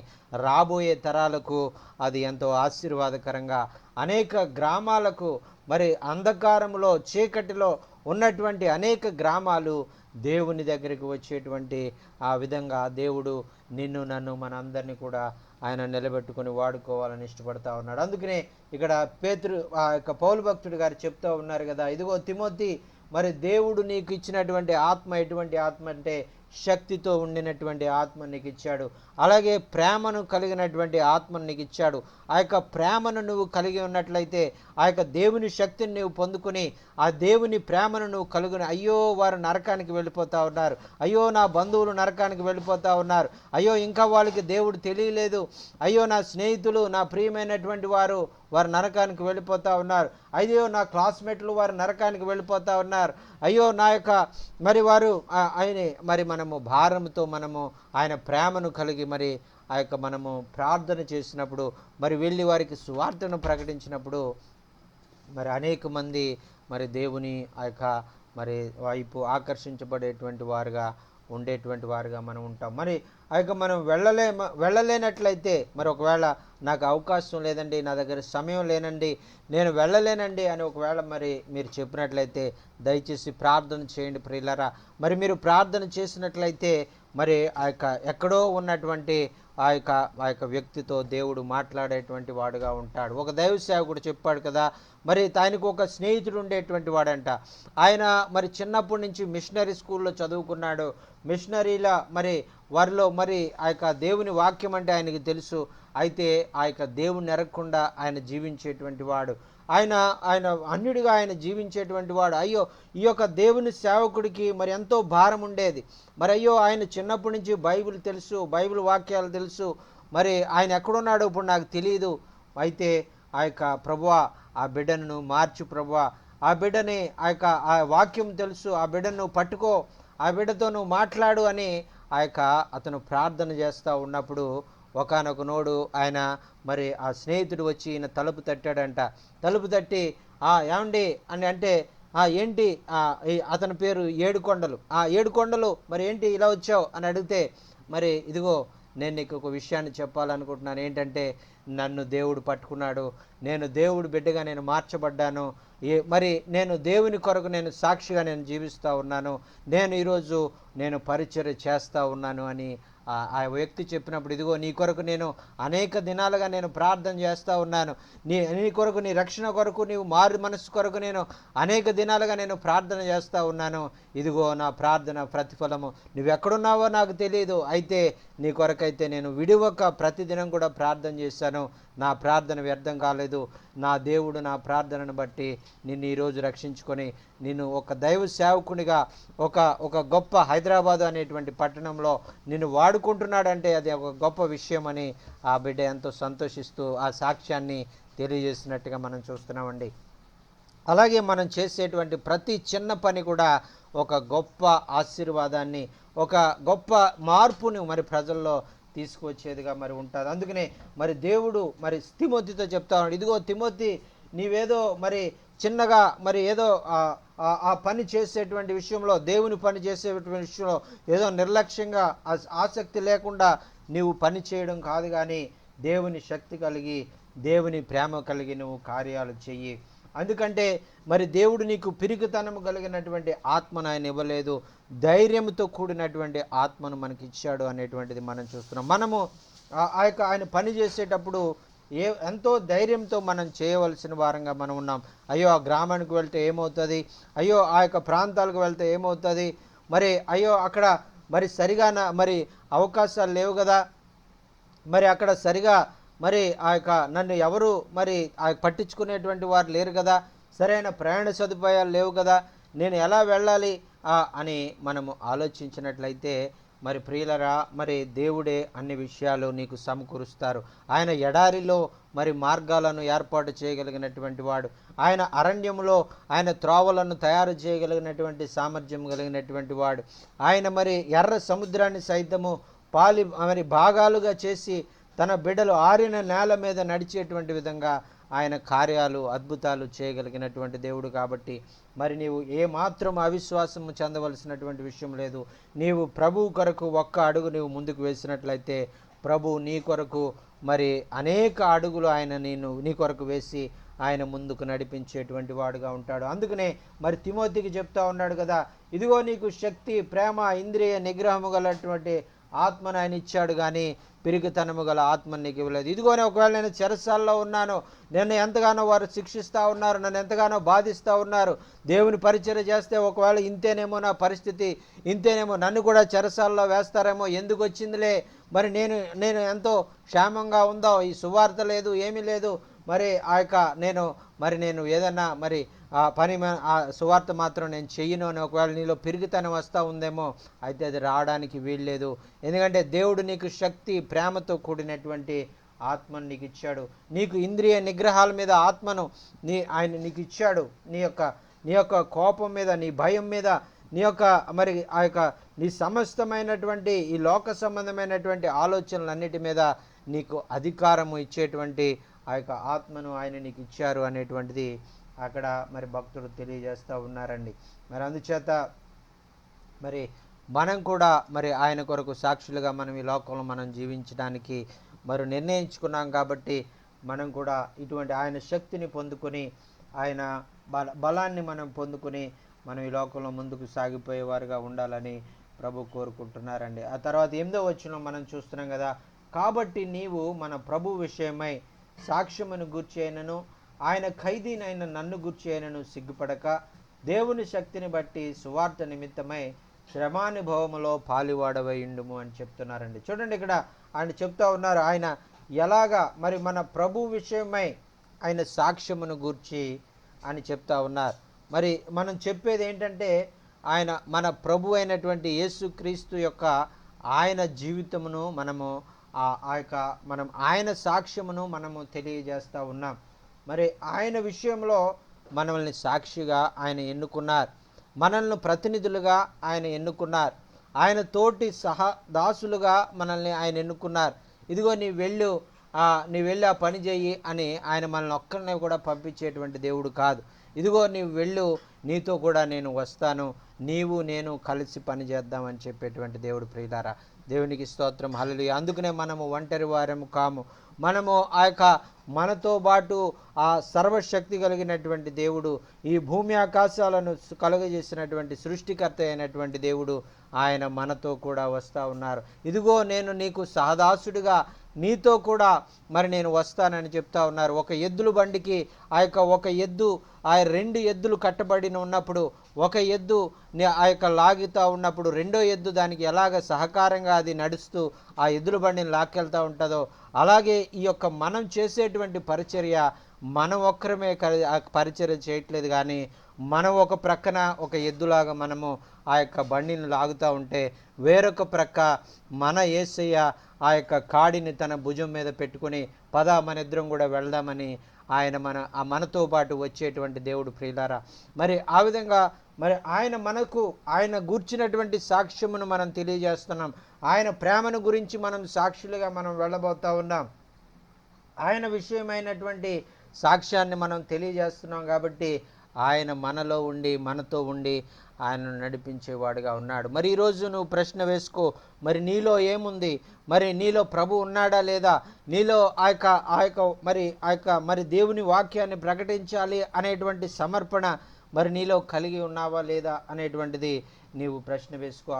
[SPEAKER 1] రాబోయే తరాలకు అది ఎంతో ఆశీర్వాదకరంగా అనేక గ్రామాలకు మరి అంధకారంలో చీకటిలో ఉన్నటువంటి అనేక గ్రామాలు దేవుని దగ్గరికి వచ్చేటువంటి ఆ విధంగా దేవుడు నన్ను మనందరినీ కూడా ఆయన నిలబెట్టుకొని వాడుకోవాలని ఇష్టపడతా ఉన్నాడు. అందుకనే ఇక్కడ ఆ యొక్క పౌలు భక్తుడు గారు చెప్తూ ఉన్నారు కదా, ఇదిగో తిమోతి మరి దేవుడు నీకు ఇచ్చినటువంటి ఆత్మ ఎటువంటి ఆత్మ అంటే శక్తితో ఉండినటువంటి ఆత్మ నీకు ఇచ్చాడు. అలాగే ప్రేమను కలిగినటువంటి ఆత్మను నీకు ఇచ్చాడు. ఆ యొక్క ప్రేమను నువ్వు కలిగి ఉన్నట్లయితే ఆ యొక్క దేవుని శక్తిని నువ్వు పొందుకుని ఆ దేవుని ప్రేమను నువ్వు కలుగుని, అయ్యో వారు నరకానికి వెళ్ళిపోతూ ఉన్నారు, అయ్యో నా బంధువులు నరకానికి వెళ్ళిపోతూ ఉన్నారు, అయ్యో ఇంకా వాళ్ళకి దేవుడు తెలియలేదు, అయ్యో నా స్నేహితులు నా ప్రియమైనటువంటి వారు నరకానికి వెళ్ళిపోతూ ఉన్నారు, అయ్యో నా క్లాస్మేట్లు వారు నరకానికి వెళ్ళిపోతూ ఉన్నారు, అయ్యో నా యొక్క మరి వారు మరి మనము భారంతో మనము ఆయన ప్రేమను కలిగి మరి ఆ యొక్క మనము ప్రార్థన చేసినప్పుడు మరి వెళ్ళి వారికి సువార్తను ప్రకటించినప్పుడు మరి అనేక మంది మరి దేవుని ఆ యొక్క మరి వైపు ఆకర్షించబడేటువంటి ఉండేటువంటి వారుగా మనం ఉంటాం. మరి ఆ యొక్క మనం వెళ్ళలేనట్లయితే మరి ఒకవేళ నాకు అవకాశం లేదండి, నా దగ్గర సమయం లేనండి, నేను వెళ్ళలేనండి అని ఒకవేళ మరి మీరు చెప్పినట్లయితే దయచేసి ప్రార్థన చేయండి ప్రియులారా. మరి మీరు ప్రార్థన చేసినట్లయితే మరి ఆ యొక్క ఎక్కడో ఉన్నటువంటి ఆ యొక్క వ్యక్తితో దేవుడు మాట్లాడేటువంటి వాడుగా ఉంటాడు. ఒక దైవ సేవకుడు చెప్పాడు కదా, మరి ఆయనకు ఒక స్నేహితుడు ఉండేటువంటి వాడంట. ఆయన మరి చిన్నప్పటి నుంచి మిషనరీ స్కూల్లో చదువుకున్నాడు. మిషనరీల మరి వారిలో మరి ఆ యొక్క దేవుని వాక్యం అంటే ఆయనకి తెలుసు. అయితే ఆ యొక్క దేవుని ఎరగకుండా ఆయన జీవించేటువంటి వాడు. ఆయన ఆయన అన్యుడిగా ఆయన జీవించేటువంటి వాడు. అయ్యో, ఈ యొక్క దేవుని సేవకుడికి మరి ఎంతో భారం ఉండేది. మరి అయ్యో, ఆయన చిన్నప్పటి నుంచి బైబిల్ తెలుసు, బైబిల్ వాక్యాలు తెలుసు, మరి ఆయన ఎక్కడున్నాడో ఇప్పుడు నాకు తెలియదు. అయితే ఆ యొక్క ప్రభువా, ఆ బిడ్డను మార్చు ప్రభువా, ఆ బిడ్డని ఆ యొక్క ఆ వాక్యం తెలుసు, ఆ బిడ్డను పట్టుకో, ఆ బిడ్డతో నువ్వు మాట్లాడు అని ఆ యొక్క అతను ప్రార్థన చేస్తూ ఉన్నప్పుడు ఒకానొక నోడు ఆయన మరి ఆ స్నేహితుడు వచ్చి ఈయన తలుపు తట్టాడంట. తలుపు తట్టి ఏమండి అని అంటే ఏంటి, అతని పేరు ఏడుకొండలు. ఏడుకొండలు మరి ఏంటి ఇలా వచ్చావు అని అడిగితే, మరి ఇదిగో నేను నీకు ఒక విషయాన్ని చెప్పాలనుకుంటున్నాను. ఏంటంటే నన్ను దేవుడు పట్టుకున్నాడు, నేను దేవుడు బిడ్డగా నేను మార్చబడ్డాను, మరి నేను దేవుని కొరకు నేను సాక్షిగా నేను జీవిస్తూ ఉన్నాను, నేను ఈరోజు నేను పరిచర్య చేస్తూ ఉన్నాను అని ఆ వ్యక్తి చెప్పినప్పుడు, ఇదిగో నీ కొరకు నేను అనేక దినాలుగా నేను ప్రార్థన చేస్తూ ఉన్నాను, నీ కొరకు, నీ రక్షణ కొరకు, నీవు మారు మనసు కొరకు నేను అనేక దినాలుగా నేను ప్రార్థన చేస్తూ ఉన్నాను, ఇదిగో నా ప్రార్థన ప్రతిఫలము, నువ్వెక్కడున్నావో నాకు తెలియదు, అయితే నీ కొరకైతే నేను విడివక ప్రతిదినం కూడా ప్రార్థన చేశాను, నా ప్రార్థన వ్యర్థం కాలేదు, నా దేవుడు నా ప్రార్థనను బట్టి నిన్ను ఈరోజు రక్షించుకొని నిన్ను ఒక దైవ సేవకునిగా ఒక గొప్ప హైదరాబాదు అనేటువంటి పట్టణంలో నిన్ను వాడుకుంటున్నాడంటే అది ఒక గొప్ప విషయం అని ఆ బిడ్డ ఎంతో సంతోషిస్తూ ఆ సాక్ష్యాన్ని తెలియజేసినట్టుగా మనం చూస్తున్నామండి. అలాగే మనం చేసేటువంటి ప్రతి చిన్న పని కూడా ఒక గొప్ప ఆశీర్వాదాన్ని, ఒక గొప్ప మార్పుని మరి ప్రజల్లో తీసుకువచ్చేదిగా మరి ఉంటుంది. అందుకనే మరి దేవుడు మరి తిమోతితో చెప్తా ఉన్నాడు, ఇదిగో తిమోతి, నీవేదో మరి చిన్నగా మరి ఏదో ఆ పని చేసేటువంటి విషయంలో, దేవుని పని చేసేటువంటి విషయంలో ఏదో నిర్లక్ష్యంగా ఆసక్తి లేకుండా నీవు పని చేయడం కాదు, కానీ దేవుని శక్తి కలిగి, దేవుని ప్రేమ కలిగి నువ్వు కార్యాలు చెయ్యి. అందుకంటే మరి దేవుడు నీకు పిరికితనము కలిగినటువంటి ఆత్మను ఆయన ఇవ్వలేదు, ధైర్యంతో కూడినటువంటి ఆత్మను మనకి ఇచ్చాడు అనేటువంటిది మనం చూస్తున్నాం. మనము ఆయన పని చేసేటప్పుడు ఎంతో ధైర్యంతో మనం చేయవలసిన వారంగా మనం ఉన్నాం. అయ్యో, ఆ గ్రామానికి వెళ్తే ఏమవుతుంది, అయ్యో ఆ యొక్క ప్రాంతాలకు వెళ్తే ఏమవుతుంది, మరి అయ్యో అక్కడ మరి సరిగా మరి అవకాశాలు లేవు కదా, మరి అక్కడ సరిగా మరి ఆ యొక్క నన్ను ఎవరు మరి పట్టించుకునేటువంటి వారు లేరు కదా, సరైన ప్రయాణ సదుపాయాలు లేవు కదా, నేను ఎలా వెళ్ళాలి అని మనము ఆలోచించినట్లయితే, మరి ప్రియులరా, మరి దేవుడే అన్ని విషయాలు నీకు సమకూరుస్తారు. ఆయన ఎడారిలో మరి మార్గాలను ఏర్పాటు చేయగలిగినటువంటి వాడు, ఆయన అరణ్యంలో ఆయన త్రోవలను తయారు చేయగలిగినటువంటి సామర్థ్యం కలిగినటువంటి వాడు, ఆయన మరి ఎర్ర సముద్రాన్ని సైతము మరి భాగాలుగా చేసి తన బిడ్డలు ఆరిన నేల మీద నడిచేటువంటి విధంగా ఆయన కార్యాలు, అద్భుతాలు చేయగలిగినటువంటి దేవుడు. కాబట్టి మరి నీవు ఏమాత్రం అవిశ్వాసం చెందవలసినటువంటి విషయం లేదు. నీవు ప్రభువు కొరకు ఒక్క అడుగు నీవు ముందుకు వేసినట్లయితే ప్రభువు నీ కొరకు మరి అనేక అడుగులు ఆయన నీ కొరకు వేసి ఆయన ముందుకు నడిపించేటువంటి వాడుగా ఉంటాడు. అందుకనే మరి తిమోతికి చెప్తా ఉన్నాడు కదా, ఇదిగో నీకు శక్తి, ప్రేమ, ఇంద్రియ నిగ్రహము గలటువంటి ఆత్మను ఆయన ఇచ్చాడు, కానీ పిరికితనము గల ఆత్మను నీకు ఇవ్వలేదు. ఇదిగోనే ఒకవేళ నేను చెరసాల్లో ఉన్నాను, నన్ను ఎంతగానో వారు శిక్షిస్తూ ఉన్నారు, నన్ను ఎంతగానో బాధిస్తూ ఉన్నారు, దేవుని పరిచర్య చేస్తే ఒకవేళ ఇంతేనేమో నా పరిస్థితి, ఇంతేనేమో నన్ను కూడా చెరసాల్లో వేస్తారేమో, ఎందుకు వచ్చిందిలే, మరి నేను ఎంతో క్షేమంగా ఉందో, ఈ సువార్త లేదు, ఏమీ లేదు, మరి ఆ యొక్క నేను ఏదన్నా మరి ఆ పని ఆ సువార్త మాత్రం నేను చెయ్యను అని ఒకవేళ నీలో పిరిగితనం వస్తూ ఉందేమో, అయితే అది రావడానికి వీల్లేదు. ఎందుకంటే దేవుడు నీకు శక్తి, ప్రేమతో కూడినటువంటి ఆత్మను నీకు ఇచ్చాడు. నీకు ఇంద్రియ నిగ్రహాల మీద ఆత్మను ఆయన నీకు ఇచ్చాడు. నీ యొక్క కోపం మీద, నీ భయం మీద, నీ యొక్క మరి ఆ యొక్క నీ సమస్తమైనటువంటి ఈ లోక సంబంధమైనటువంటి ఆలోచనలన్నిటి మీద నీకు అధికారము ఇచ్చేటువంటి ఆ యొక్క ఆత్మను ఆయన నీకు ఇచ్చారు అనేటువంటిది అక్కడ మరి భక్తులు తెలియజేస్తూ ఉన్నారండి. మరి అందుచేత మరి మనం కూడా మరి ఆయన కొరకు సాక్షులుగా మనం ఈ లోకంలో మనం జీవించడానికి మరి నిర్ణయించుకున్నాం. కాబట్టి మనం కూడా ఇటువంటి ఆయన శక్తిని పొందుకొని, ఆయన బలాన్ని మనం పొందుకొని మనం ఈ లోకంలో ముందుకు సాగిపోయేవారుగా ఉండాలని ప్రభు కోరుకుంటున్నారండి. ఆ తర్వాత 8వ వచనం మనం చూస్తున్నాం కదా, కాబట్టి నీవు మన ప్రభు విషయమై సాక్ష్యమును గూర్చి అయినను ఆయన ఖైదీనైన నన్ను గూర్చి అయినను సిగ్గుపడక దేవుని శక్తిని బట్టి సువార్త నిమిత్తమై శ్రమానుభవములో పాలువాడవై ఉండుము అని చెప్తున్నారండి. చూడండి, ఇక్కడ ఆయన చెప్తా ఉన్నారు, ఆయన ఎలాగా మరి మన ప్రభు విషయమై ఆయన సాక్ష్యమును గూర్చి అని చెప్తా ఉన్నారు. మరి మనం చెప్పేది ఏంటంటే ఆయన మన ప్రభు అయినటువంటి యేసుక్రీస్తు యొక్క ఆయన జీవితమును మనము మనం ఆయన సాక్ష్యమును మనము తెలియజేస్తూ ఉన్నాం. మరి ఆయన విషయంలో మనల్ని సాక్షిగా ఆయన ఎన్నుకున్నారు, మనల్ని ప్రతినిధులుగా ఆయన ఎన్నుకున్నారు, ఆయన తోటి దాసులుగా మనల్ని ఆయన ఎన్నుకున్నారు. ఇదిగో నీ వెళ్ళి ఆ పని చేయి అని ఆయన మనల్ని ఒక్కరిని కూడా పంపించేటువంటి దేవుడు కాదు. ఇదిగో నీవు వెళ్ళు, నీతో కూడా నేను వస్తాను, నీవు నేను కలిసి పని చేద్దామని చెప్పేటువంటి దేవుడు. ప్రియులారా, దేవునికి స్తోత్రం, హల్లెలూయా. అందుకనే మనము ఒంటరి వారము కాము. మనము మనతో పాటు ఆ సర్వశక్తి కలిగినటువంటి దేవుడు, ఈ భూమి ఆకాశాలను కలుగజేసినటువంటి సృష్టికర్త అయినటువంటి దేవుడు ఆయన మనతో కూడా వస్తూ ఉన్నారు. ఇదిగో నేను నీకు సహదాసుడిగా నీతో కూడా మరి నేను వస్తానని చెప్తా ఉన్నారు. ఒక ఎద్దుల బండికి ఒక ఎద్దు 2 ఎద్దులు కట్టబడి ఉన్నప్పుడు, ఒక ఎద్దు లాగుతూ ఉన్నప్పుడు రెండో ఎద్దు దానికి ఎలాగ సహకారంగా అది నడుస్తూ ఆ ఎద్దుల బండిని లాక్కెళ్తూ ఉంటుందో, అలాగే ఈ మనం చేసేటువంటి పరిచర్య మనం ఒక్కరమే పరిచర్య చేయట్లేదు, కానీ మనం ఒక ప్రక్కన ఒక ఎద్దులాగా మనము బండిని లాగుతూ ఉంటే, వేరొక ప్రక్క మన యేసయ్య కాడిని తన భుజం మీద పెట్టుకుని మన ఇద్దరం కూడా వెళ్దామని ఆయన మనతో పాటు వచ్చేటువంటి దేవుడు. ప్రియులారా, మరి ఆ విధంగా మరి ఆయన గూర్చినటువంటి సాక్ష్యమును మనం తెలియజేస్తున్నాం. ఆయన ప్రేమను గురించి మనం సాక్షులుగా మనం వెళ్ళబోతా ఉన్నాం. ఆయన విషయమైనటువంటి సాక్ష్యాన్ని మనం తెలియజేస్తున్నాం. కాబట్టి ఆయన మనలో ఉండి మనతో ఉండి ఆయనను నడిపించేవాడుగా ఉన్నాడు. మరి ఈరోజు నువ్వు ప్రశ్న వేసుకో, మరి నీలో ఏముంది? మరి నీలో ప్రభు ఉన్నాడా లేదా? నీలో మరి దేవుని వాక్యాన్ని ప్రకటించాలి అనేటువంటి సమర్పణ మరి నీలో కలిగి ఉన్నావా లేదా అనేటువంటిది నీవు ప్రశ్న వేసుకో.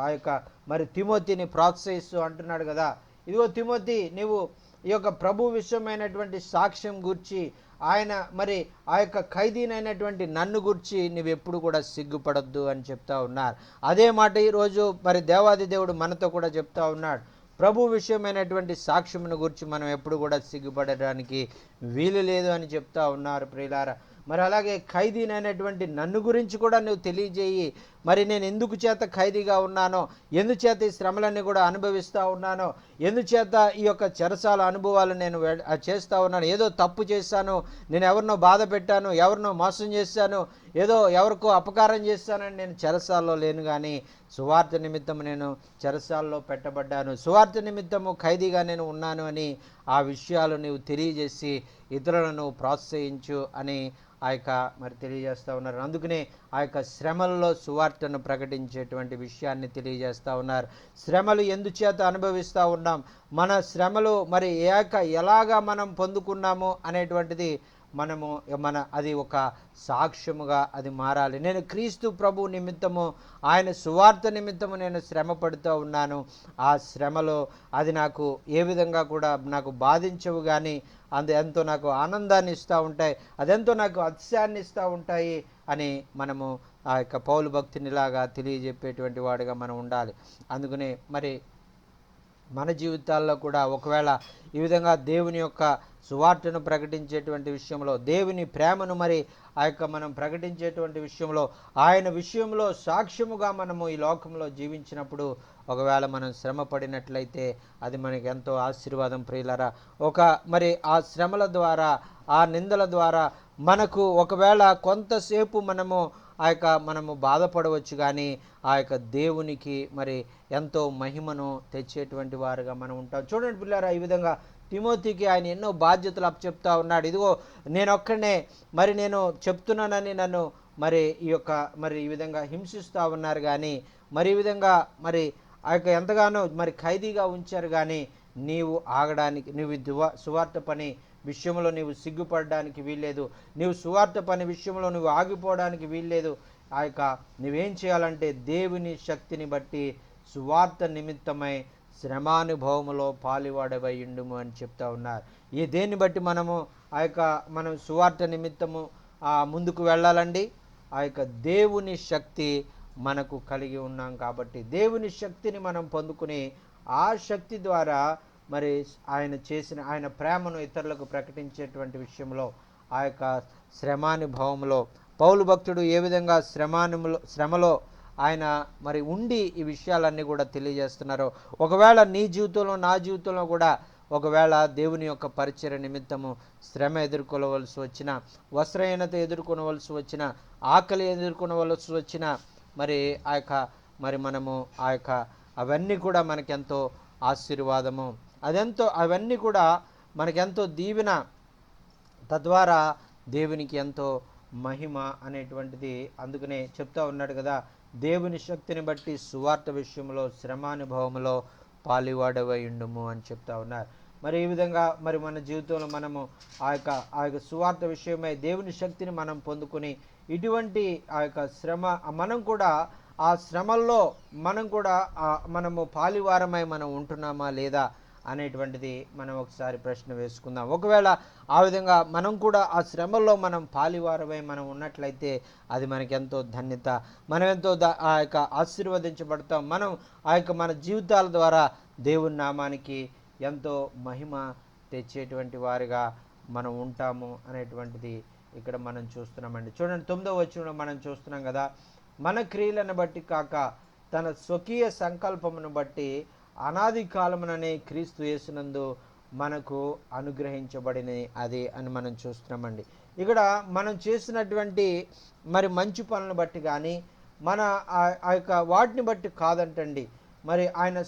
[SPEAKER 1] మరి తిమోతిని ప్రోత్సహిస్తూ అంటున్నాడు కదా, ఇదిగో తిమోతి, నీవు ఈ ప్రభు విషయమైనటువంటి సాక్ష్యం గూర్చి ఆయన మరి ఖైదీనైనటువంటి నన్ను గురించి నువ్వు ఎప్పుడు కూడా సిగ్గుపడొద్దు అని చెప్తా ఉన్నారు. అదే మాట ఈరోజు మరి దేవాది దేవుడు మనతో కూడా చెప్తా ఉన్నాడు. ప్రభు విషయమైనటువంటి సాక్ష్యమును గురించి మనం ఎప్పుడు కూడా సిగ్గుపడడానికి వీలు లేదు అని చెప్తా ఉన్నారు. ప్రియులారా, మరి అలాగే ఖైదీనైనటువంటి నన్ను గురించి కూడా నువ్వు తెలియజేయి. మరి నేను ఎందుకు చేత ఖైదీగా ఉన్నానో, ఎందుచేత ఈ శ్రమలన్నీ కూడా అనుభవిస్తూ ఉన్నానో, ఎందుచేత ఈ చెరసాల అనుభవాలు నేను చేస్తూ ఉన్నాను, ఏదో తప్పు చేశాను, నేను ఎవరినో బాధ పెట్టాను, ఎవరినో మోసం చేశాను, ఏదో ఎవరికో అపకారం చేశానని నేను చెరసాల్లో లేను, కానీ సువార్త నిమిత్తం నేను చెరసాల్లో పెట్టబడ్డాను, సువార్త నిమిత్తము ఖైదీగా నేను ఉన్నాను అని ఆ విషయాలు నీవు తెలియజేసి ఇతరులను ప్రోత్సహించు అని మరి తెలియజేస్తూ ఉన్నారు. అందుకనే శ్రమలలో సువార్తను ప్రకటించేటువంటి విషయాన్ని తెలియజేస్తూ ఉన్నారు. శ్రమలు ఎందుచేత అనుభవిస్తూ ఉన్నాం, మన శ్రమలు మరి ఎలాగా మనం పొందుకున్నాము అనేటువంటిది అది ఒక సాక్ష్యముగా అది మారాలి. నేను క్రీస్తు ప్రభు నిమిత్తము ఆయన సువార్త నిమిత్తము నేను శ్రమ పడుతూ ఉన్నాను. ఆ శ్రమలో అది నాకు ఏ విధంగా కూడా నాకు బాధించవు, కానీ అది ఎంతో నాకు ఆనందాన్ని ఇస్తూ ఉంటాయి, అదెంతో నాకు అతిశయాన్ని ఇస్తూ ఉంటాయి అని మనము పౌలు భక్తినిలాగా తెలియజెప్పేటువంటి వాడిగా మనం ఉండాలి. అందుకనే మరి మన జీవితాల్లో కూడా ఒకవేళ ఈ విధంగా దేవుని యొక్క సువార్తను ప్రకటించేటువంటి విషయంలో, దేవుని ప్రేమను మరి మనం ప్రకటించేటువంటి విషయంలో, ఆయన విషయంలో సాక్ష్యముగా మనము ఈ లోకంలో జీవించినప్పుడు ఒకవేళ మనం శ్రమ పడినట్లయితే అది మనకి ఎంతో ఆశీర్వాదం. ప్రియులారా, మరి ఆ శ్రమల ద్వారా, ఆ నిందల ద్వారా మనకు ఒకవేళ కొంతసేపు మనము బాధపడవచ్చు, కానీ దేవునికి మరి ఎంతో మహిమను తెచ్చేటువంటి వారుగా మనం ఉంటాం. చూడండి పిల్లారా, ఈ విధంగా తిమోతికి ఆయన ఎన్నో బాధ్యతలు అప్పచెప్తా ఉన్నాడు. ఇదిగో నేనొక్కనే మరి నేను చెప్తున్నానని నన్ను మరి ఈ విధంగా హింసిస్తూ ఉన్నారు, కానీ మరి ఈ విధంగా మరి ఎంతగానో మరి ఖైదీగా ఉంచారు, కానీ నీవు ఆగడానికి, నువ్వు సువార్త పని విషయంలో నీవు సిగ్గుపడడానికి వీల్లేదు, నీవు సువార్త పని విషయంలో నువ్వు ఆగిపోవడానికి వీల్లేదు. నువ్వేం చేయాలంటే దేవుని శక్తిని బట్టి సువార్త నిమిత్తమై శ్రమానుభవములో పాలివాడవై ఉండుము అని చెప్తా ఉన్నారు. ఈ దేన్ని బట్టి మనము మనం సువార్త నిమిత్తము ముందుకు వెళ్ళాలండి. ఆ యొక్క దేవుని శక్తి మనకు కలిగి ఉన్నాం కాబట్టి దేవుని శక్తిని మనం పొందుకుని ఆ శక్తి ద్వారా మరి ఆయన ప్రేమను ఇతరులకు ప్రకటించేటువంటి విషయంలో ఆ యొక్క శ్రమానుభవంలో పౌలు భక్తుడు ఏ విధంగా శ్రమలో ఆయన మరి ఉండి ఈ విషయాలన్నీ కూడా తెలియజేస్తున్నారు. ఒకవేళ నీ జీవితంలో నా జీవితంలో కూడా ఒకవేళ దేవుని యొక్క పరిచర్య నిమిత్తము శ్రమ ఎదుర్కోవలసి వచ్చిన, వస్త్రహీనత ఎదుర్కొనవలసి వచ్చిన, ఆకలి ఎదుర్కొనవలసి వచ్చిన మరి మనము అవన్నీ కూడా మనకెంతో ఆశీర్వాదము, అవన్నీ కూడా మనకెంతో దీవెన, తద్వారా దేవునికి ఎంతో మహిమ అనేటువంటిది. అందుకనే చెప్తా ఉన్నాడు కదా, దేవుని శక్తిని బట్టి సువార్త విషయంలో శ్రమానుభవంలో పాలివాడవై ఉండుము అని చెప్తా ఉన్నారు. మరి ఈ విధంగా మరి మన జీవితంలో మనము ఆ యొక్క సువార్త విషయమై దేవుని శక్తిని మనం పొందుకొని ఇటువంటి ఆ యొక్క శ్రమ మనం కూడా ఆ శ్రమల్లో మనము పాలివారమై మనం ఉంటున్నామా లేదా అనేటువంటిది మనం ఒకసారి ప్రశ్న వేసుకుందాం. ఒకవేళ ఆ విధంగా మనం కూడా ఆ శ్రమల్లో మనం పాలివారమై మనం ఉన్నట్లయితే అది మనకెంతో ధన్యత, మనం ఎంతో ఆశీర్వదించబడతాం. మనం మన జీవితాల ద్వారా దేవుని నామానికి ఎంతో మహిమ తెచ్చేటువంటి వారిగా మనం ఉంటాము అనేటువంటిది ఇక్కడ మనం చూస్తున్నామండి. చూడండి 9వ వచనంలో మనం చూస్తున్నాం కదా, మన క్రియలను బట్టి కాక తన స్వకీయ సంకల్పమును బట్టి అనాది కాలముననే క్రీస్తు యేసునందు మనకు అనుగ్రహించబడిన అది అని మనం చూస్తున్నామండి. ఇక్కడ మనం చేసినటువంటి మరి మంచి పనులను బట్టి కానీ మన వాటిని బట్టి కాదంటండి. మరి ఆయన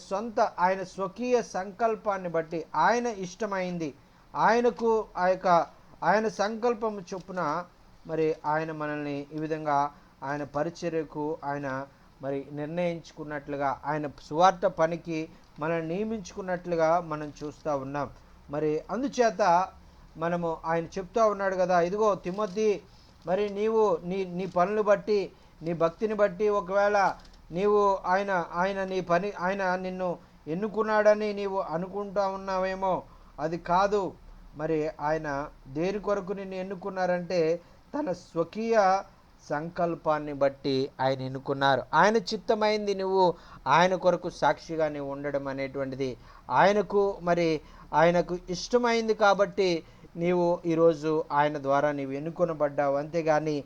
[SPEAKER 1] స్వకీయ సంకల్పాన్ని బట్టి ఆయన ఇష్టమైంది, ఆయనకు ఆయన సంకల్పము చొప్పున మరి ఆయన మనల్ని ఈ విధంగా ఆయన పరిచర్యకు ఆయన మరి నిర్ణయించుకున్నట్లుగా, ఆయన సువార్త పనికి మనల్ని నియమించుకున్నట్లుగా మనం చూస్తూ ఉన్నాం. మరి అందుచేత మనము ఆయన చెప్తా ఉన్నాడు కదా, ఇదిగో తిమోతి, మరి నీవు నీ పనులు బట్టి, నీ భక్తిని బట్టి ఒకవేళ నీవు ఆయన నిన్ను ఎన్నుకున్నాడని నీవు అనుకుంటా ఉన్నావేమో, అది కాదు. మరి ఆయన దేని కొరకు నిన్ను ఎన్నుకున్నారంటే తన స్వకీయ సంకల్పాన్ని బట్టి ఆయన ఎన్నుకున్నారు. ఆయన చిత్తమైంది నువ్వు ఆయన కొరకు సాక్షిగా నీవు ఉండడం అనేటువంటిది ఆయనకు ఇష్టమైంది కాబట్టి నీవు ఈరోజు ఆయన ద్వారా నీవు ఎన్నుకొనబడ్డావు, అంతేగాని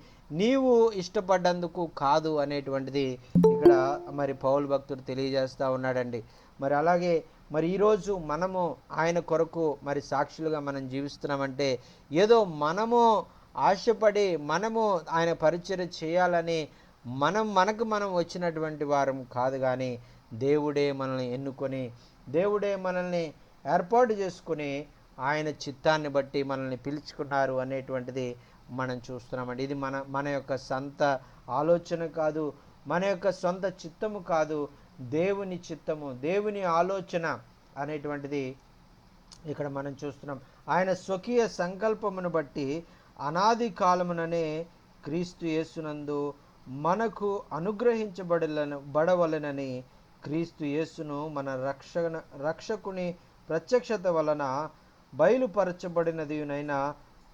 [SPEAKER 1] నీవు ఇష్టపడ్డందుకు కాదు అనేటువంటిది ఇక్కడ మరి పౌలు భక్తుడు తెలియజేస్తూ ఉన్నాడండి. మరి అలాగే మరి ఈరోజు మనము ఆయన కొరకు మరి సాక్షులుగా మనం జీవిస్తున్నామంటే ఏదో మనము ఆశపడి మనము ఆయన పరిచర్య చేయాలని మనకు మనం వచ్చినటువంటి వారం కాదు, కానీ దేవుడే మనల్ని ఎన్నుకొని, దేవుడే మనల్ని ఏర్పాటు చేసుకుని ఆయన చిత్తాన్ని బట్టి మనల్ని పిలుచుకున్నారు అనేటువంటిది మనం చూస్తున్నామండి. ఇది మన యొక్క సొంత ఆలోచన కాదు, మన యొక్క సొంత చిత్తము కాదు, దేవుని చిత్తము, దేవుని ఆలోచన అనేటువంటిది ఇక్కడ మనం చూస్తున్నాం. ఆయన స్వకీయ సంకల్పమును బట్టి అనాది కాలముననే క్రీస్తు యేసునందు మనకు అనుగ్రహించబడవలెనని క్రీస్తు యేసును మన రక్షకుని ప్రత్యక్షత వలన బయలుపరచబడినదినైనా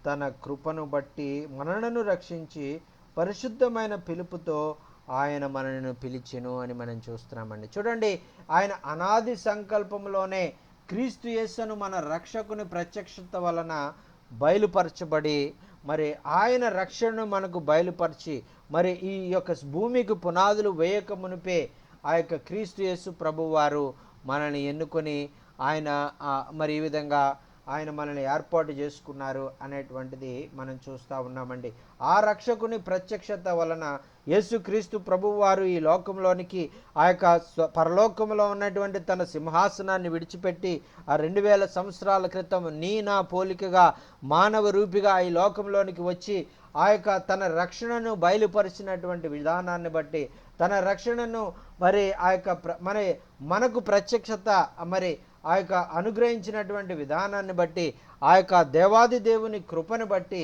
[SPEAKER 1] తన కృపను బట్టి మనలను రక్షించి పరిశుద్ధమైన పిలుపుతో ఆయన మనను పిలిచెను అని మనం చూస్తున్నామండి. చూడండి, ఆయన అనాది సంకల్పంలోనే క్రీస్తు యేసును మన రక్షకుని ప్రత్యక్షత వలన బయలుపరచబడి మరి ఆయన రక్షణను మనకు బయలుపరిచి మరి ఈ యొక్క భూమికి పునాదులు వేయక మునిపే ఆ యొక్క క్రీస్తు యేసు ప్రభువారు మనల్ని ఎన్నుకొని ఆయన మరి ఈ విధంగా ఆయన మనల్ని ఏర్పాటు చేసుకున్నారు అనేటువంటిది మనం చూస్తూ ఉన్నామండి. ఆ రక్షకుని ప్రత్యక్షత వలన యేసుక్రీస్తు ప్రభువారు ఈ లోకంలోనికి ఆ యొక్క పరలోకంలో ఉన్నటువంటి తన సింహాసనాన్ని విడిచిపెట్టి ఆ 2000 సంవత్సరాల క్రితం నా పోలికగా మానవ రూపిగా ఈ లోకంలోనికి వచ్చి ఆ యొక్క తన రక్షణను బయలుపరిచినటువంటి విధానాన్ని బట్టి, తన రక్షణను మరి ఆ యొక్క మనకు ప్రత్యక్షత మరి ఆ యొక్క అనుగ్రహించినటువంటి విధానాన్ని బట్టి, ఆ యొక్క దేవాది దేవుని కృపను బట్టి,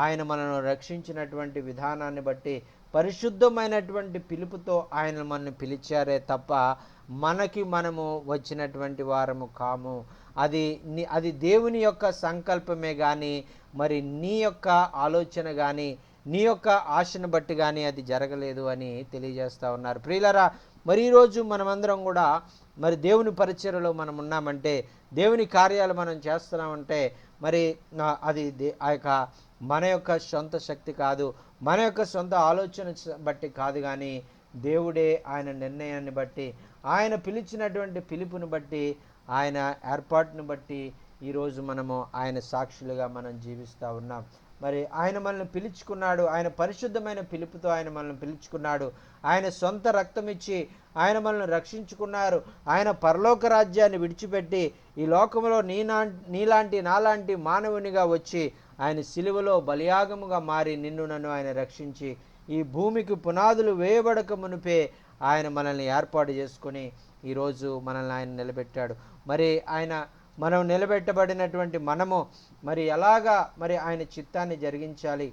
[SPEAKER 1] ఆయన మనను రక్షించినటువంటి విధానాన్ని బట్టి పరిశుద్ధమైనటువంటి పిలుపుతో ఆయన మనల్ని పిలిచారే తప్ప మనకి మనము వచ్చినటువంటి వారము కాము. అది దేవుని యొక్క సంకల్పమే కానీ, మరి నీ యొక్క ఆలోచన కానీ, నీ యొక్క ఆశను బట్టి కానీ అది జరగలేదు అని తెలియజేస్తూ ఉన్నారు. ప్రియులరా, మరి ఈరోజు మనమందరం కూడా మరి దేవుని పరిచర్యలో మనం ఉన్నామంటే, దేవుని కార్యాలు మనం చేస్తున్నామంటే, మరి అది ఆ యొక్క మన యొక్క సొంత శక్తి కాదు, మన యొక్క సొంత ఆలోచన బట్టి కాదు, కానీ దేవుడే ఆయన నిర్ణయాన్ని బట్టి, ఆయన పిలిచినటువంటి పిలుపుని బట్టి, ఆయన ఏర్పాటును బట్టి ఈరోజు మనము ఆయన సాక్షులుగా మనం జీవిస్తూ ఉన్నాం. మరి ఆయన మనల్ని పిలుచుకున్నాడు, ఆయన పరిశుద్ధమైన పిలుపుతో ఆయన మనల్ని పిలుచుకున్నాడు. ఆయన సొంత రక్తం ఇచ్చి ఆయన మనల్ని రక్షించుకున్నారు. ఆయన పరలోక రాజ్యాన్ని విడిచిపెట్టి ఈ లోకంలో నీలాంటి నాలాంటి మానవునిగా వచ్చి ఆయన సిలువలో బలియాగముగా మారి నిన్ను నన్ను ఆయన రక్షించి ఈ భూమికి పునాదులు వేయబడక మునిపే ఆయన మనల్ని ఏర్పాటు చేసుకొని ఈరోజు మనల్ని ఆయన నిలబెట్టాడు. మరి మనం నిలబెట్టబడినటువంటి మనము మరి ఎలాగా మరి ఆయన చిత్తాన్ని జరిగించాలి,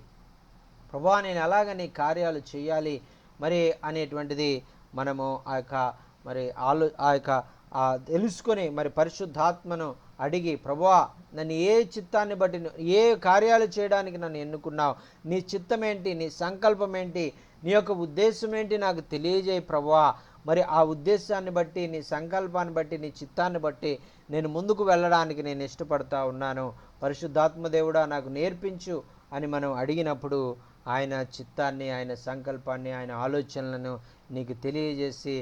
[SPEAKER 1] ప్రభువా నేను ఎలాగ నీ కార్యాలు చేయాలి మరి అనేటువంటిది మనము ఆ యొక్క తెలుసుకొని మరి పరిశుద్ధాత్మను అడిగి, ప్రభువా నన్ను ఏ చిత్తాన్ని బట్టి, ఏ కార్యాలు చేయడానికి నన్ను ఎన్నుకున్నావు, నీ చిత్తం ఏంటి, నీ సంకల్పం ఏంటి, నీ యొక్క ఉద్దేశం ఏంటి నాకు తెలియజేయి ప్రభువా. మరి ఆ ఉద్దేశాన్ని బట్టి, నీ సంకల్పాన్ని బట్టి, నీ చిత్తాన్ని బట్టి నేను ముందుకు వెళ్ళడానికి నేను ఇష్టపడతా ఉన్నాను. పరిశుద్ధాత్మ దేవుడా నాకు నేర్పించు అని మనం అడిగినప్పుడు ఆయన చిత్తాన్ని, ఆయన సంకల్పాన్ని, ఆయన ఆలోచనలను నీకు తెలియజేసి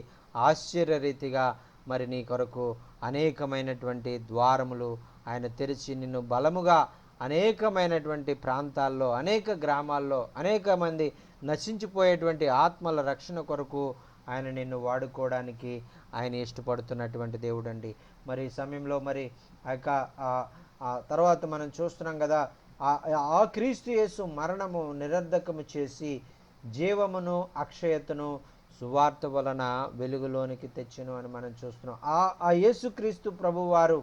[SPEAKER 1] ఆశ్చర్యరీతిగా మరి నీ కొరకు అనేకమైనటువంటి ద్వారములు ఆయన తెరిచి నిన్ను బలముగా అనేకమైనటువంటి ప్రాంతాల్లో, అనేక గ్రామాల్లో అనేక మంది నశించిపోయేటువంటి ఆత్మల రక్షణ కొరకు ఆయన నిన్ను వాడుకోవడానికి ఆయన ఇష్టపడుతున్నటువంటి దేవుడు అండి. మరి ఈ సమయంలో మరి తర్వాత మనం చూస్తున్నాం కదా, ఆ క్రీస్తు యేసు మరణము నిరర్ధకము చేసి జీవమును అక్షయతను సువార్త వలన వెలుగులోనికి తెచ్చును అని మనం చూస్తున్నాం. ఆ యేసుక్రీస్తు ప్రభువారు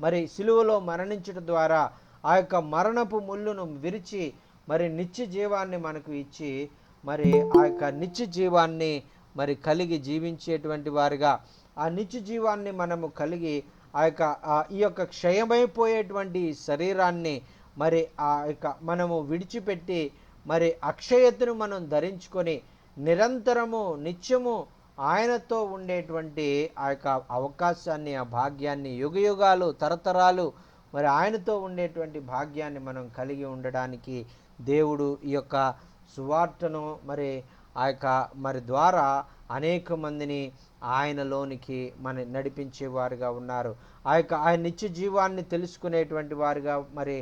[SPEAKER 1] మరి సిలువలో మరణించడం ద్వారా ఆ యొక్క మరణపు ముళ్ళును విరిచి మరి నిత్య జీవాన్ని మనకు ఇచ్చి, మరి ఆ యొక్క నిత్య జీవాన్ని మరి కలిగి జీవించేటువంటి వారిగా, ఆ నిత్య జీవాన్ని మనము కలిగి ఈ యొక్క క్షయమైపోయేటువంటి శరీరాన్ని మరి మనము విడిచిపెట్టి మరి అక్షయతను మనం ధరించుకొని నిరంతరము నిత్యము ఆయనతో ఉండేటువంటి ఆ యొక్క అవకాశాన్ని, ఆ భాగ్యాన్ని, యుగయుగాలు తరతరాలు మరి ఆయనతో ఉండేటువంటి భాగ్యాన్ని మనం కలిగి ఉండడానికి దేవుడు ఈ యొక్క సువార్తను మరి మరి ద్వారా అనేక మందిని ఆయనలోనికి నడిపించేవారుగా ఉన్నారు. ఆయన నిత్య జీవాన్ని తెలుసుకునేటువంటి వారుగా, మరి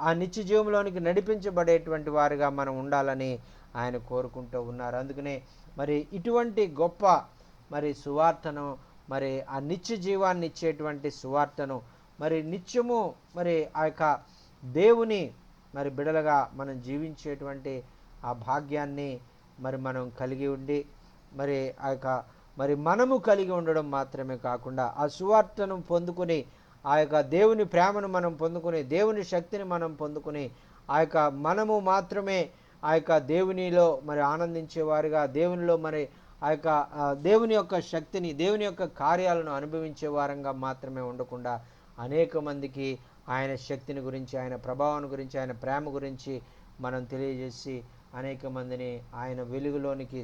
[SPEAKER 1] ఆ నిత్య జీవంలోనికి నడిపించబడేటువంటి వారుగా మనం ఉండాలని ఆయన కోరుకుంటూ ఉన్నారు. అందుకనే మరి ఇటువంటి గొప్ప మరి సువార్తను, మరి ఆ నిత్య జీవాన్ని ఇచ్చేటువంటి సువార్తను మరి నిత్యము మరి ఆ యొక్క దేవుని మరి బిడలుగా మనం జీవించేటువంటి ఆ భాగ్యాన్ని మరి మనం కలిగి ఉండి, మరి మరి మనము కలిగి ఉండడం మాత్రమే కాకుండా ఆ సువార్తను పొందుకుని, ఆ యొక్క దేవుని ప్రేమను మనం పొందుకుని, దేవుని శక్తిని మనం పొందుకుని, మనము మాత్రమే ఆ యొక్క దేవునిలో మరి ఆనందించేవారుగా, దేవునిలో మరి ఆ యొక్క దేవుని యొక్క శక్తిని, దేవుని యొక్క కార్యాలను అనుభవించే వారంగా మాత్రమే ఉండకుండా అనేక మందికి ఆయన శక్తిని గురించి, ఆయన ప్రభావాన్ని గురించి, ఆయన ప్రేమ గురించి మనం తెలియజేసి అనేక మందిని ఆయన వెలుగులోనికి,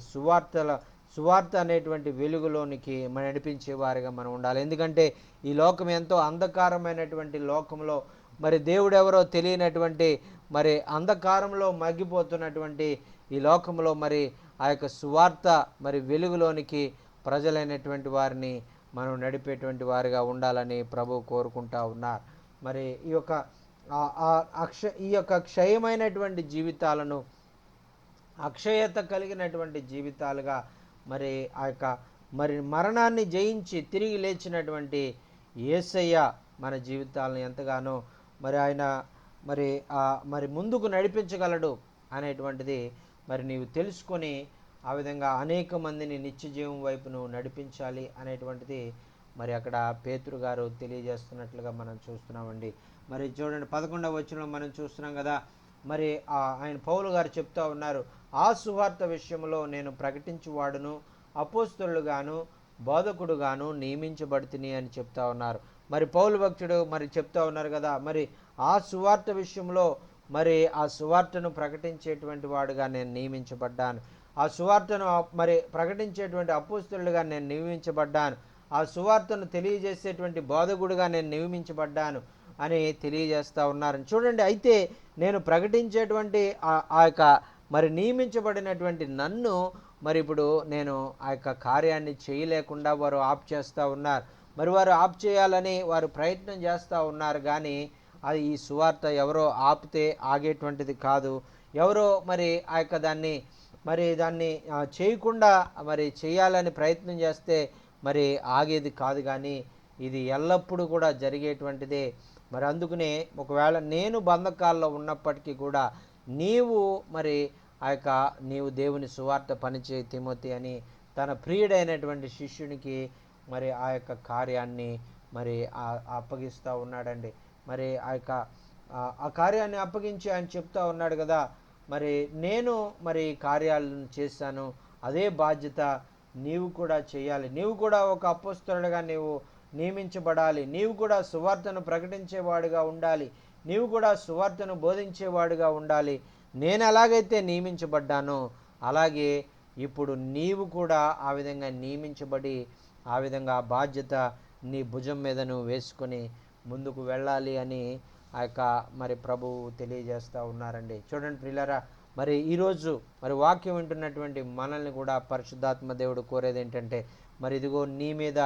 [SPEAKER 1] సువార్త అనేటువంటి వెలుగులోనికి నడిపించే వారిగా మనం ఉండాలి. ఎందుకంటే ఈ లోకం ఎంతో అంధకారమైనటువంటి లోకంలో మరి దేవుడెవరో తెలియనటువంటి మరి అంధకారంలో మగ్గిపోతున్నటువంటి ఈ లోకంలో మరి ఆ యొక్క సువార్త మరి వెలుగులోనికి ప్రజలైనటువంటి వారిని మనం నడిపేటువంటి వారిగా ఉండాలని ప్రభు కోరుకుంటా ఉన్నారు. మరి ఈ యొక్క క్షయమైనటువంటి జీవితాలను అక్షయత కలిగినటువంటి జీవితాలుగా, మరి ఆ యొక్క మరి మరణాన్ని జయించి తిరిగి లేచినటువంటి యేసయ్య మన జీవితాలను ఎంతగానో మరి ఆయన మరి ముందుకు నడిపించగలడు అనేటువంటిది మరి నీవు తెలుసుకొని ఆ విధంగా అనేక మందిని నిత్య జీవం వైపు నువ్వు నడిపించాలి అనేటువంటిది మరి అక్కడ పేతురు గారు తెలియజేస్తున్నట్లుగా మనం చూస్తున్నామండి. మరి చూడండి 11వ వచనంలో మనం చూస్తున్నాం కదా, మరి ఆయన పౌలు గారు చెప్తా ఉన్నారు, ఆ సువార్త విషయంలో నేను ప్రకటించువాడును, అపోస్తలుగాను బోధకుడుగాను నియమించబడితిని అని చెప్తా ఉన్నారు. మరి పౌలు భక్తుడు మరి చెప్తా ఉన్నారు కదా, మరి ఆ సువార్త విషయంలో మరి ఆ సువార్తను ప్రకటించేటువంటి వాడుగా నేను నియమించబడ్డాను, ఆ సువార్తను మరి ప్రకటించేటువంటి అపోస్తలుగా నేను నియమించబడ్డాను, ఆ సువార్తను తెలియజేసేటువంటి బోధకుడుగా నేను నియమించబడ్డాను అని తెలియజేస్తూ ఉన్నారు. చూడండి, అయితే నేను ప్రకటించేటువంటి ఆ యొక్క మరి నియమించబడినటువంటి నన్ను మరి ఇప్పుడు నేను ఆ యొక్క కార్యాన్ని చేయలేకుండా వారు ఆప్ చేస్తూ ఉన్నారు. మరి వారు ఆప్ చేయాలని వారు ప్రయత్నం చేస్తూ ఉన్నారు, కానీ అది ఈ సువార్త ఎవరో ఆపితే ఆగేటువంటిది కాదు. ఎవరో మరి ఆ యొక్క దాన్ని చేయకుండా మరి చేయాలని ప్రయత్నం చేస్తే మరి ఆగేది కాదు, కానీ ఇది ఎల్లప్పుడూ కూడా జరిగేటువంటిదే. మరి అందుకనే ఒకవేళ నేను బంధకాల్లో ఉన్నప్పటికీ కూడా నీవు మరి నీవు దేవుని సువార్త పనిచేయి తిమోతి అని తన ప్రియుడైనటువంటి శిష్యునికి మరి ఆ యొక్క కార్యాన్ని మరి అప్పగిస్తూ ఉన్నాడండి. మరి ఆ కార్యాన్ని అప్పగించి ఆయన చెప్తా ఉన్నాడు కదా, మరి నేను మరి కార్యాలను చేశాను, అదే బాధ్యత నీవు కూడా చేయాలి. నీవు కూడా ఒక అపోస్తలుడిగా నీవు నియమించబడాలి. నీవు కూడా సువార్తను ప్రకటించేవాడుగా ఉండాలి. నీవు కూడా సువార్తను బోధించేవాడుగా ఉండాలి. నేను ఎలాగైతే నియమించబడ్డానో అలాగే ఇప్పుడు నీవు కూడా ఆ విధంగా నియమించబడి ఆ విధంగా ఆ బాధ్యత నీ భుజం మీద నువ్వు వేసుకొని ముందుకు వెళ్ళాలి అని మరి ప్రభువు తెలియజేస్తూ ఉన్నారండి. చూడండి ప్రియులారా, మరి ఈరోజు మరి వాక్యం వింటున్నటువంటి మనల్ని కూడా పరిశుద్ధాత్మ దేవుడు కోరేది ఏంటంటే, మరి ఇదిగో నీ మీద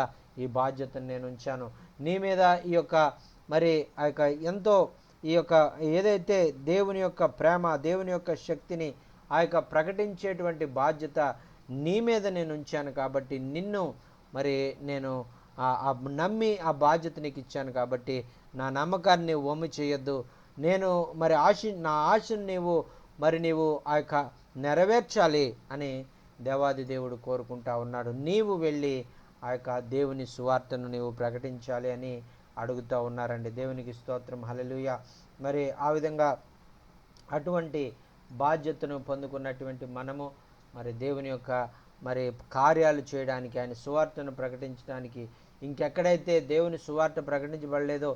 [SPEAKER 1] ఈ బాధ్యతను నేను ఉంచాను, నీ మీద ఈ యొక్క మరి ఎంతో ఈ యొక్క ఏదైతే దేవుని యొక్క ప్రేమ, దేవుని యొక్క శక్తిని ప్రకటించేటువంటి బాధ్యత నీ మీద నేను ఉంచాను కాబట్టి నిన్ను మరి నేను నమ్మి ఆ బాధ్యత నీకు ఇచ్చాను కాబట్టి నా నమ్మకాన్ని వమ్ము చేయొద్దు. నేను మరి నా ఆశను నీవు నెరవేర్చాలి అని దేవాది దేవుడు కోరుకుంటా ఉన్నాడు. నీవు వెళ్ళి దేవుని సువార్తను నీవు ప్రకటించాలి అని అడుగుతూ ఉన్నారండి. దేవునికి స్తోత్రం, హల్లెలూయా. మరి ఆ విధంగా అటువంటి బాధ్యతను పొందుకున్నటువంటి మనము మరి దేవుని యొక్క మరి కార్యాలు చేయడానికి, ఆయన సువార్తను ప్రకటించడానికి, ఇంకెక్కడైతే దేవుని సువార్త ప్రకటించబడలేదో,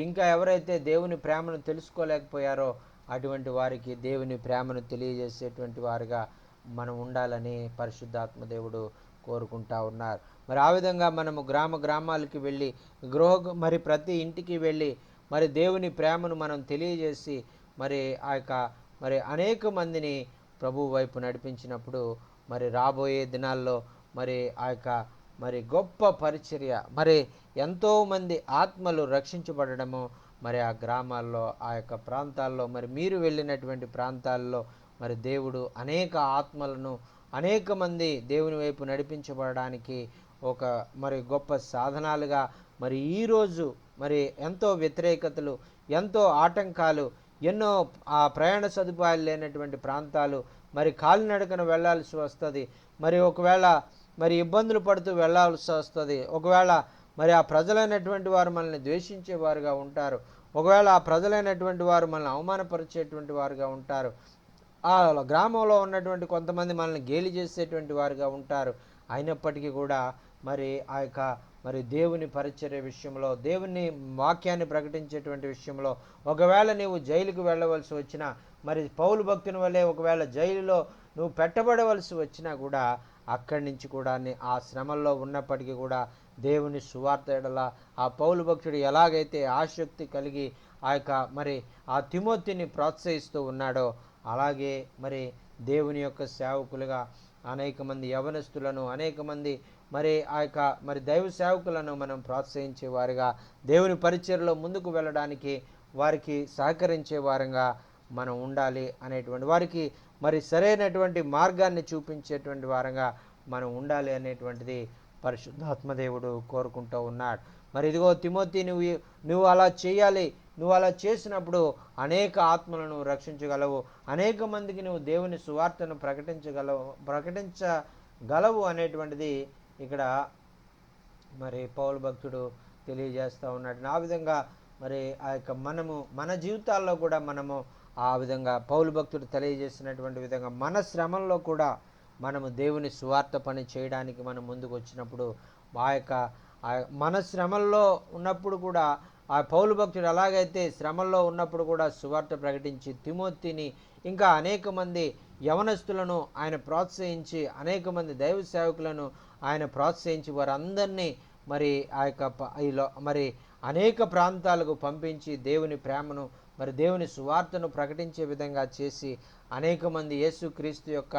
[SPEAKER 1] ఇంకా ఎవరైతే దేవుని ప్రేమను తెలుసుకోలేకపోయారో అటువంటి వారికి దేవుని ప్రేమను తెలియజేసేటువంటి వారుగా మనం ఉండాలని పరిశుద్ధాత్మ దేవుడు కోరుకుంటా ఉన్నారు. మరి ఆ విధంగా మనము గ్రామాలకి వెళ్ళి మరి ప్రతి ఇంటికి వెళ్ళి మరి దేవుని ప్రేమను మనం తెలియజేసి మరి మరి అనేక మందిని ప్రభు వైపు నడిపించినప్పుడు మరి రాబోయే దినాల్లో మరి మరి గొప్ప పరిచర్య, మరి ఎంతోమంది ఆత్మలు రక్షించబడము మరి ఆ గ్రామాల్లో, ఆ ప్రాంతాల్లో, మరి మీరు వెళ్ళినటువంటి ప్రాంతాల్లో మరి దేవుడు అనేక ఆత్మలను, అనేక మంది దేవుని వైపు నడిపించబడడానికి ఒక మరి గొప్ప సాధనాలుగా మరి ఈరోజు మరి ఎంతో వ్యతిరేకతలు, ఎంతో ఆటంకాలు, ఎన్నో ఆ ప్రయాణ సదుపాయాలు లేనటువంటి ప్రాంతాలు, మరి కాలినడకన వెళ్ళాల్సి వస్తుంది, మరి ఒకవేళ మరి ఇబ్బందులు పడుతూ వెళ్ళాల్సి వస్తుంది, ఒకవేళ మరి ఆ ప్రజలైనటువంటి వారు మనల్ని ద్వేషించేవారుగా ఉంటారు, ఒకవేళ ఆ ప్రజలైనటువంటి వారు మనల్ని అవమానపరిచేటువంటి వారుగా ఉంటారు, ఆ గ్రామంలో ఉన్నటువంటి కొంతమంది మనల్ని గేలి చేసేటువంటి వారుగా ఉంటారు. అయినప్పటికీ కూడా మరి మరి దేవుని పరిచర్య విషయంలో, దేవుని వాక్యాన్ని ప్రకటించేటువంటి విషయంలో ఒకవేళ నీవు జైలుకు వెళ్ళవలసి వచ్చినా, మరి పౌలు భక్తుని వల్లే ఒకవేళ జైలులో నువ్వు పెట్టబడవలసి వచ్చినా కూడా అక్కడి నుంచి కూడా ఆ శ్రమల్లో ఉన్నప్పటికీ కూడా దేవుని సువార్త ఎడల ఆ పౌలు భక్తుడు ఎలాగైతే ఆసక్తి కలిగి మరి ఆ తిమోతిని ప్రోత్సహిస్తూ ఉన్నాడో అలాగే మరి దేవుని యొక్క సేవకులుగా అనేక మంది యవనస్తులను, అనేక మంది మరి మరి దైవ సేవకులను మనం ప్రోత్సహించే వారుగా, దేవుని పరిచర్యలో ముందుకు వెళ్ళడానికి వారికి సహకరించే వారంగా మనం ఉండాలి అనేటువంటి, వారికి మరి సరైనటువంటి మార్గాన్ని చూపించేటువంటి వారంగా మనం ఉండాలి అనేటువంటిది పరిశుద్ధాత్మదేవుడు కోరుకుంటూ ఉన్నాడు. మరి ఇదిగో తిమోతి, నువ్వు అలా చేయాలి, నువ్వు అలా చేసినప్పుడు అనేక ఆత్మలను రక్షించగలవు, అనేక మందికి నువ్వు దేవుని సువార్తను ప్రకటించగలవు అనేటువంటిది ఇక్కడ మరి పౌలు భక్తుడు తెలియజేస్తూ ఉన్నాడు. ఆ విధంగా మరి మనము మన జీవితాల్లో కూడా మనము ఆ విధంగా పౌలు భక్తుడు తెలియజేసినటువంటి విధంగా మన శ్రమంలో కూడా మనము దేవుని సువార్త పని చేయడానికి మనం ముందుకు వచ్చినప్పుడు ఆ యొక్క మన శ్రమల్లో ఉన్నప్పుడు కూడా ఆ పౌలు భక్తుడు ఎలాగైతే శ్రమల్లో ఉన్నప్పుడు కూడా సువార్త ప్రకటించి తిమోతిని ఇంకా అనేక మంది యవనస్తులను ఆయన ప్రోత్సహించి అనేక మంది దైవ సేవకులను ఆయన ప్రోత్సహించి వారందరినీ మరి ఆ యొక్క మరి అనేక ప్రాంతాలకు పంపించి దేవుని ప్రేమను మరి దేవుని సువార్తను ప్రకటించే విధంగా చేసి అనేక మంది యేసుక్రీస్తు యొక్క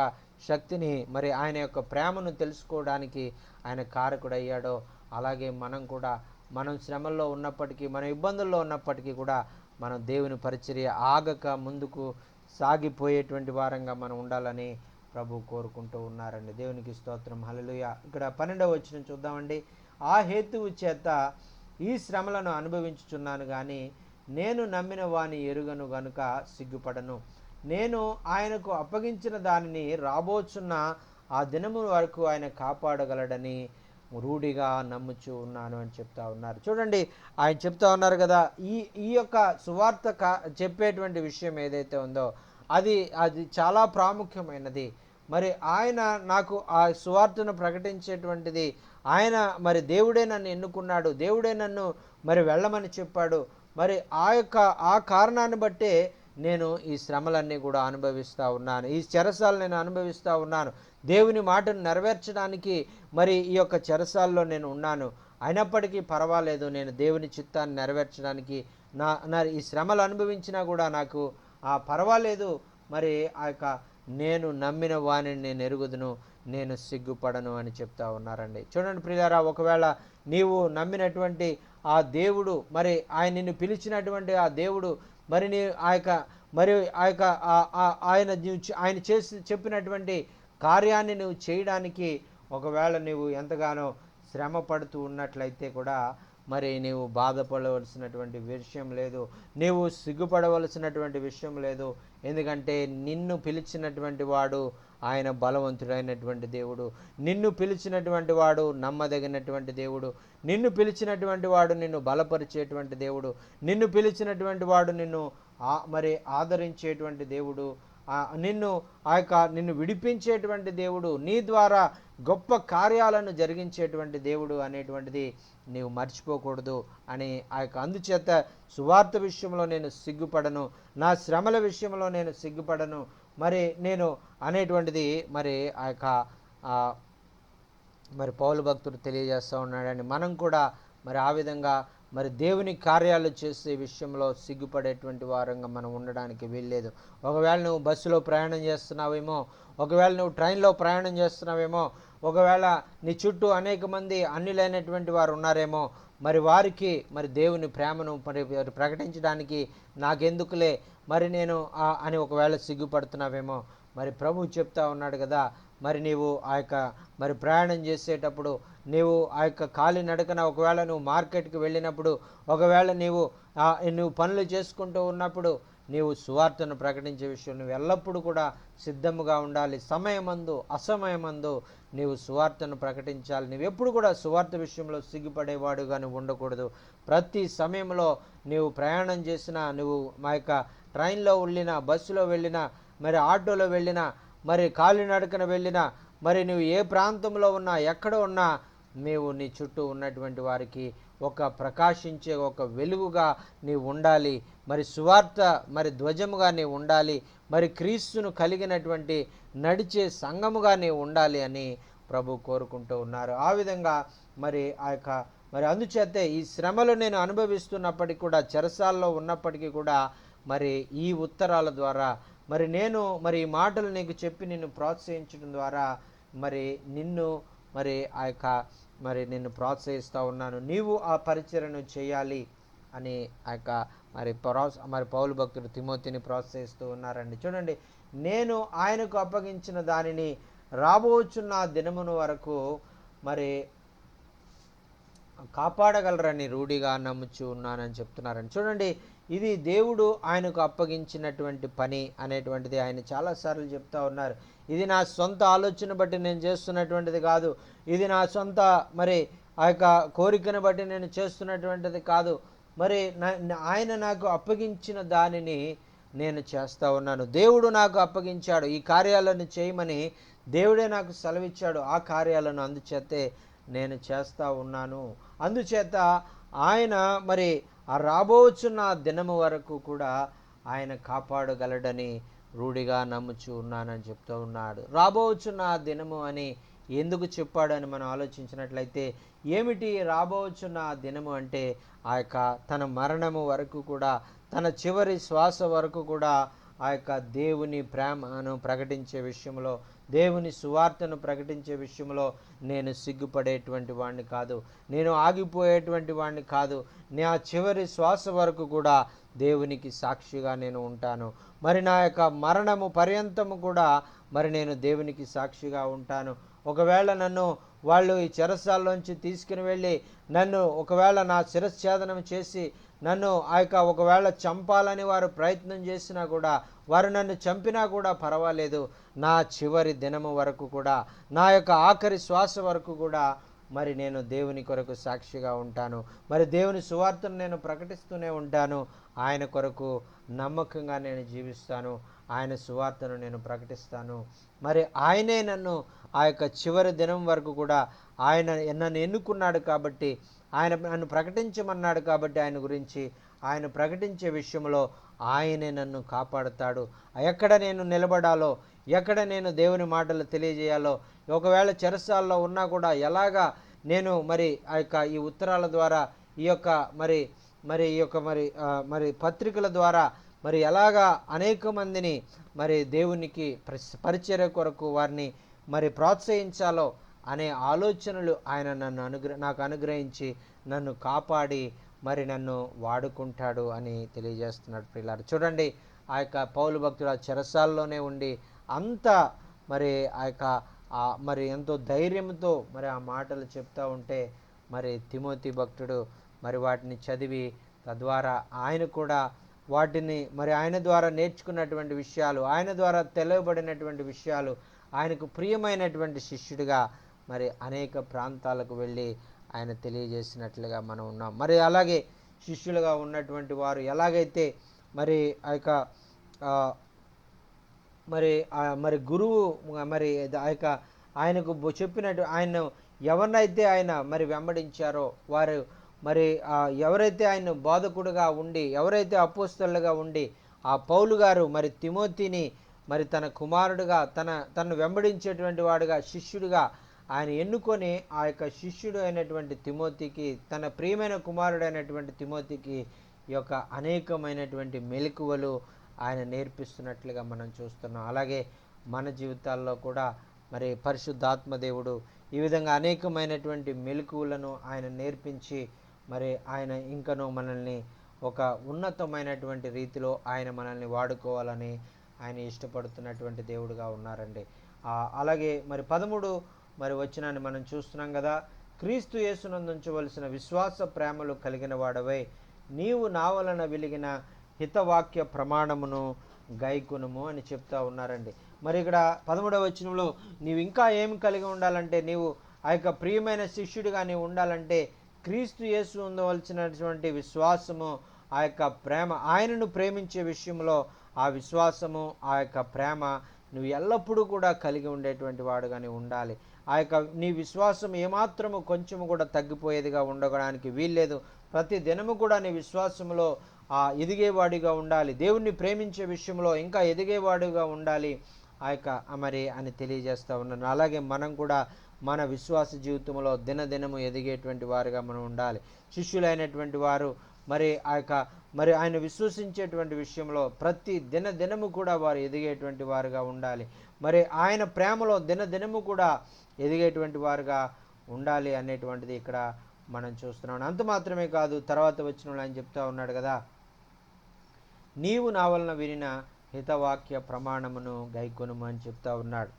[SPEAKER 1] శక్తిని మరి ఆయన యొక్క ప్రేమను తెలుసుకోవడానికి ఆయన కారకుడయ్యాడో అలాగే మనం కూడా మనం శ్రమల్లో ఉన్నప్పటికీ మనం ఇబ్బందుల్లో ఉన్నప్పటికీ కూడా మనం దేవుని పరిచర్య ఆగక ముందుకు సాగిపోయేటువంటి వారంగా మనం ఉండాలని ప్రభు కోరుకుంటూ ఉన్నారండి. దేవునికి స్తోత్రం. హల్లెలూయా. ఇక్కడ 12వ వచనం చూద్దామండి. ఆ హేతువు చేత ఈ శ్రమలను అనుభవించుచున్నాను కానీ నేను నమ్మిన వాని ఎరుగను గనుక సిగ్గుపడను. నేను ఆయనకు అప్పగించిన దానిని రాబోచున్న ఆ దినము వరకు ఆయన కాపాడగలడని రూఢిగా నమ్ముచూ ఉన్నాను అని చెప్తా ఉన్నారు. చూడండి, ఆయన చెప్తా ఉన్నారు కదా, ఈ ఈ యొక్క సువార్త చెప్పేటువంటి విషయం ఏదైతే ఉందో అది అది చాలా ప్రాముఖ్యమైనది. మరి ఆయన నాకు ఆ సువార్తను ప్రకటించేటువంటిది ఆయన మరి దేవుడే నన్ను ఎన్నుకున్నాడు, దేవుడే నన్ను మరి వెళ్ళమని చెప్పాడు. మరి ఆ కారణాన్ని బట్టే నేను ఈ శ్రమలన్నీ కూడా అనుభవిస్తూ ఉన్నాను, ఈ చెరసాలు నేను అనుభవిస్తూ ఉన్నాను. దేవుని మాటను నెరవేర్చడానికి మరి ఈ యొక్క చెరసాల్లో నేను ఉన్నాను. అయినప్పటికీ పర్వాలేదు, నేను దేవుని చిత్తాన్ని నెరవేర్చడానికి నా ఈ శ్రమలు అనుభవించినా కూడా నాకు పర్వాలేదు. మరి ఆ యొక్క నేను నమ్మిన వాణిని నేను ఎరుగుదును, నేను సిగ్గుపడను అని చెప్తా ఉన్నారండి. చూడండి ప్రియులారా, ఒకవేళ నీవు నమ్మినటువంటి ఆ దేవుడు, మరి ఆయన నిన్ను పిలిచినటువంటి ఆ దేవుడు, మరి నీ ఆయన చేసి చెప్పినటువంటి కార్యాన్ని నువ్వు చేయడానికి ఒకవేళ నువ్వు ఎంతగానో శ్రమ పడుతూ ఉన్నట్లయితే కూడా మరి నీవు బాధపడవలసినటువంటి విషయం లేదు, నీవు సిగ్గుపడవలసినటువంటి విషయం లేదు. ఎందుకంటే నిన్ను పిలిచినటువంటి వాడు ఆయన బలవంతుడైనటువంటి దేవుడు, నిన్ను పిలిచినటువంటి వాడు నమ్మదగినటువంటి దేవుడు, నిన్ను పిలిచినటువంటి వాడు నిన్ను బలపరిచేటువంటి దేవుడు, నిన్ను పిలిచినటువంటి వాడు నిన్ను మరి ఆదరించేటువంటి దేవుడు, నిన్ను విడిపించేటువంటి దేవుడు, నీ ద్వారా గొప్ప కార్యాలను జరిగించేటువంటి దేవుడు అనేటువంటిది నీవు మర్చిపోకూడదు అని అందుచేత సువార్త విషయంలో నేను సిగ్గుపడను, నా శ్రమల విషయంలో నేను సిగ్గుపడను మరి నేను అనేటువంటిది మరి మరి పౌలు భక్తుడు తెలియజేస్తూ ఉన్నాడని మనం కూడా మరి ఆ విధంగా మరి దేవుని కార్యాలు చేసే విషయంలో సిగ్గుపడేటువంటి వారంగా మనం ఉండడానికి వీల్లేదు. ఒకవేళ నువ్వు బస్సులో ప్రయాణం చేస్తున్నావేమో, ఒకవేళ నువ్వు ట్రైన్లో ప్రయాణం చేస్తున్నావేమో, ఒకవేళ నీ చుట్టూ అనేక మంది అన్యులైనటువంటి వారు ఉన్నారేమో, మరి వారికి మరి దేవుని ప్రేమను మరి ప్రకటించడానికి నాకెందుకులే మరి నేను అని ఒకవేళ సిగ్గుపడుతున్నావేమో, మరి ప్రభు చెప్తా ఉన్నాడు కదా, మరి నీవు మరి ప్రయాణం చేసేటప్పుడు నీవు కాలి నడకన ఒకవేళ నువ్వు మార్కెట్కి వెళ్ళినప్పుడు, ఒకవేళ నువ్వు పనులు చేసుకుంటూ ఉన్నప్పుడు నీవు సువార్తను ప్రకటించే విషయం నువ్వు ఎల్లప్పుడూ కూడా సిద్ధముగా ఉండాలి. సమయమందు అసమయమందు నీవు సువార్తను ప్రకటించాలి. నువ్వు ఎప్పుడు కూడా సువార్త విషయంలో సిగ్గుపడేవాడుగా నువ్వు ఉండకూడదు. ప్రతి సమయంలో నీవు ప్రయాణం చేసినా, నువ్వు మా ట్రైన్లో వెళ్ళినా, బస్సులో వెళ్ళినా, మరి ఆటోలో వెళ్ళినా, మరి కాలినడకన వెళ్ళినా, మరి నువ్వు ఏ ప్రాంతంలో ఉన్నా, ఎక్కడ ఉన్నా నీవు నీ చుట్టూ ఉన్నటువంటి వారికి ఒక ప్రకాశించే ఒక వెలుగుగా నీవు ఉండాలి. మరి సువార్త మరి ధ్వజముగా నీవు ఉండాలి. మరి క్రీస్తును కలిగినటువంటి నడిచే సంఘముగా నీవు ఉండాలి అని ప్రభు కోరుకుంటూ ఉన్నారు. ఆ విధంగా మరి మరి అందుచేతే ఈ శ్రమలు నేను అనుభవిస్తున్నప్పటికీ కూడా, చెరసాల్లో ఉన్నప్పటికీ కూడా మరి ఈ ఉత్తరాల ద్వారా మరి నేను మరి ఈ మాటలు నీకు చెప్పి నిన్ను ప్రోత్సహించడం ద్వారా మరి నిన్ను మరి మరి నిన్ను ప్రోత్సహిస్తూ ఉన్నాను. నీవు ఆ పరిచర్యను చేయాలి అని మరి పౌలు భక్తుడు తిమోతిని ప్రోత్సహిస్తూ ఉన్నారండి. చూడండి, నేను ఆయనకు అప్పగించిన దానిని రాబోచున్న దినమును వరకు మరి కాపాడగలరని రూఢిగా నమ్ముచూ ఉన్నానని చెప్తున్నారని. చూడండి, ఇది దేవుడు ఆయనకు అప్పగించినటువంటి పని అనేటువంటిది ఆయన చాలాసార్లు చెప్తా ఉన్నారు. ఇది నా సొంత ఆలోచన బట్టి నేను చేస్తున్నటువంటిది కాదు, ఇది నా సొంత మరి కోరికను బట్టి నేను చేస్తున్నటువంటిది కాదు. మరి ఆయన నాకు అప్పగించిన దానిని నేను చేస్తూ ఉన్నాను. దేవుడు నాకు అప్పగించాడు, ఈ కార్యాలను చేయమని దేవుడే నాకు సెలవిచ్చాడు. ఆ కార్యాలను అందుచేతే నేను చేస్తూ ఉన్నాను. అందుచేత ఆయన మరి ఆ రాబోచున్న దినము వరకు కూడా ఆయన కాపాడగలడని రూఢిగా నమ్ముచూ ఉన్నానని చెప్తూ ఉన్నాడు. రాబోచున్న దినము అని ఎందుకు చెప్పాడని మనం ఆలోచించినట్లయితే, ఏమిటి రాబోచున్న దినము అంటే, ఆ యొక్క తన మరణము వరకు కూడా, తన చివరి శ్వాస వరకు కూడా ఆ యొక్క దేవుని ప్రేమను ప్రకటించే విషయంలో, దేవుని సువార్తను ప్రకటించే విషయంలో నేను సిగ్గుపడేటువంటి వాడిని కాదు, నేను ఆగిపోయేటువంటి వాడిని కాదు. నా చివరి శ్వాస వరకు కూడా దేవునికి సాక్షిగా నేను ఉంటాను. మరి నా యొక్క మరణము పర్యంతము కూడా మరి నేను దేవునికి సాక్షిగా ఉంటాను. ఒకవేళ నన్ను వాళ్ళు ఈ చెరసాల్లోంచి తీసుకుని వెళ్ళి నన్ను ఒకవేళ నా శిరచ్ఛేదనం చేసి నన్ను ఆ యొక్క ఒకవేళ చంపాలని వారు ప్రయత్నం చేసినా కూడా, వారు నన్ను చంపినా కూడా పర్వాలేదు, నా చివరి దినము వరకు కూడా, నా యొక్క ఆఖరి శ్వాస వరకు కూడా మరి నేను దేవుని కొరకు సాక్షిగా ఉంటాను. మరి దేవుని సువార్తను నేను ప్రకటిస్తూనే ఉంటాను. ఆయన కొరకు నమ్మకంగా నేను జీవిస్తాను. ఆయన సువార్తను నేను ప్రకటిస్తాను. మరి ఆయనే నన్ను ఆ యొక్క చివరి దినం వరకు కూడా ఆయన నన్ను ఎన్నుకున్నాడు కాబట్టి, ఆయన నన్ను ప్రకటించమన్నాడు కాబట్టి, ఆయన గురించి ఆయన ప్రకటించే విషయంలో ఆయనే నన్ను కాపాడుతాడు. ఎక్కడ నేను నిలబడాలో, ఎక్కడ నేను దేవుని మాటలు తెలియజేయాలో, ఒకవేళ చెరసాల్లో ఉన్నా కూడా ఎలాగా నేను మరి ఆ యొక్క ఈ ఉత్తరాల ద్వారా, ఈ యొక్క మరి మరి ఈ యొక్క మరి మరి పత్రికల ద్వారా మరి ఎలాగా అనేక మందిని మరి దేవునికి పరిచర్య కొరకు వారిని మరి ప్రోత్సహించాలో అనే ఆలోచనలు ఆయన నాకు అనుగ్రహించి నన్ను కాపాడి మరి నన్ను వాడుకుంటాడు అని తెలియజేస్తున్నాడు. ప్రియులారా, చూడండి, ఆ యొక్క పౌలు భక్తుడు ఆ చెరసాల్లోనే ఉండి అంత మరి ఆ యొక్క మరి ఎంతో ధైర్యంతో మరి ఆ మాటలు చెప్తూ ఉంటే, మరి తిమోతి భక్తుడు మరి వాటిని చదివి తద్వారా ఆయన కూడా వాటిని మరి ఆయన ద్వారా నేర్చుకున్నటువంటి విషయాలు, ఆయన ద్వారా తెలియబడినటువంటి విషయాలు, ఆయనకు ప్రియమైనటువంటి శిష్యుడిగా మరి అనేక ప్రాంతాలకు వెళ్ళి ఆయన తెలియజేసినట్లుగా మనం ఉన్నాం. మరి అలాగే శిష్యులుగా ఉన్నటువంటి వారు ఎలాగైతే మరి ఆ యొక్క మరి గురువు మరి ఆ యొక్క ఆయనకు చెప్పినట్టు ఆయన ఎవరినైతే ఆయన మరి వెంబడించారో వారు మరి ఎవరైతే ఆయన బోధకుడుగా ఉండి, ఎవరైతే అపోస్తలుగా ఉండి ఆ పౌలు గారు మరి తిమోతిని మరి తన కుమారుడుగా తను వెంబడించేటువంటి వాడుగా శిష్యుడిగా ఆయన ఎన్నుకొని ఆ యొక్క శిష్యుడు అయినటువంటి తిమోతికి, తన ప్రియమైన కుమారుడైనటువంటి తిమోతికి ఈ యొక్క అనేకమైనటువంటి మెలకువలు ఆయన నేర్పిస్తున్నట్లుగా మనం చూస్తున్నాం. అలాగే మన జీవితాల్లో కూడా మరి పరిశుద్ధాత్మ దేవుడు ఈ విధంగా అనేకమైనటువంటి మెలకువలను ఆయన నేర్పించి మరి ఆయన ఇంకనూ మనల్ని ఒక ఉన్నతమైనటువంటి రీతిలో ఆయన మనల్ని వాడుకోవాలని ఆయన ఇష్టపడుతున్నటువంటి దేవుడుగా ఉన్నారండి. అలాగే మరి 13 మరి వచనాన్ని మనం చూస్తున్నాం కదా. క్రీస్తు యేసునందుంచవలసిన విశ్వాస ప్రేమలు కలిగిన వాడవై నీవు నా వలన వెలిగిన హితవాక్య ప్రమాణమును గైకొనుము అని చెప్తా ఉన్నారండి. మరి ఇక్కడ 13వ వచనంలో నీవు ఇంకా ఏమి కలిగి ఉండాలంటే, నీవు ఆ యొక్క ప్రియమైన శిష్యుడిగా నీవు ఉండాలంటే క్రీస్తు యేసు ఉండవలసినటువంటి విశ్వాసము, ఆ యొక్క ప్రేమ, ఆయనను ప్రేమించే విషయంలో ఆ విశ్వాసము, ఆ యొక్క ప్రేమ నువ్వు ఎల్లప్పుడూ కూడా కలిగి ఉండేటువంటి వాడుగానే ఉండాలి. ఆ యొక్క నీ విశ్వాసం ఏమాత్రము కొంచెము కూడా తగ్గిపోయేదిగా ఉండడానికి వీల్లేదు. ప్రతి దినము కూడా నీ విశ్వాసంలో ఎదిగేవాడిగా ఉండాలి. దేవుణ్ణి ప్రేమించే విషయంలో ఇంకా ఎదిగేవాడుగా ఉండాలి ఆ యొక్క మరి అని తెలియజేస్తూ ఉన్నాను. అలాగే మనం కూడా మన విశ్వాస జీవితంలో దినదినము ఎదిగేటువంటి వారుగా మనం ఉండాలి. శిష్యులైనటువంటి వారు మరి ఆ యొక్క మరి ఆయన విశ్వసించేటువంటి విషయంలో ప్రతి దినము కూడా వారు ఎదిగేటువంటి వారుగా ఉండాలి. మరి ఆయన ప్రేమలో దినదినము కూడా ఎదిగేటువంటి వారుగా ఉండాలి అనేటువంటిది ఇక్కడ మనం చూస్తున్నాం. అంత మాత్రమే కాదు, తర్వాత వచ్చిన ఆయన చెప్తా ఉన్నాడు కదా, నీవు నా వలన వినిన హితవాక్య ప్రమాణమును గైకొనుము అని చెప్తా ఉన్నాడు.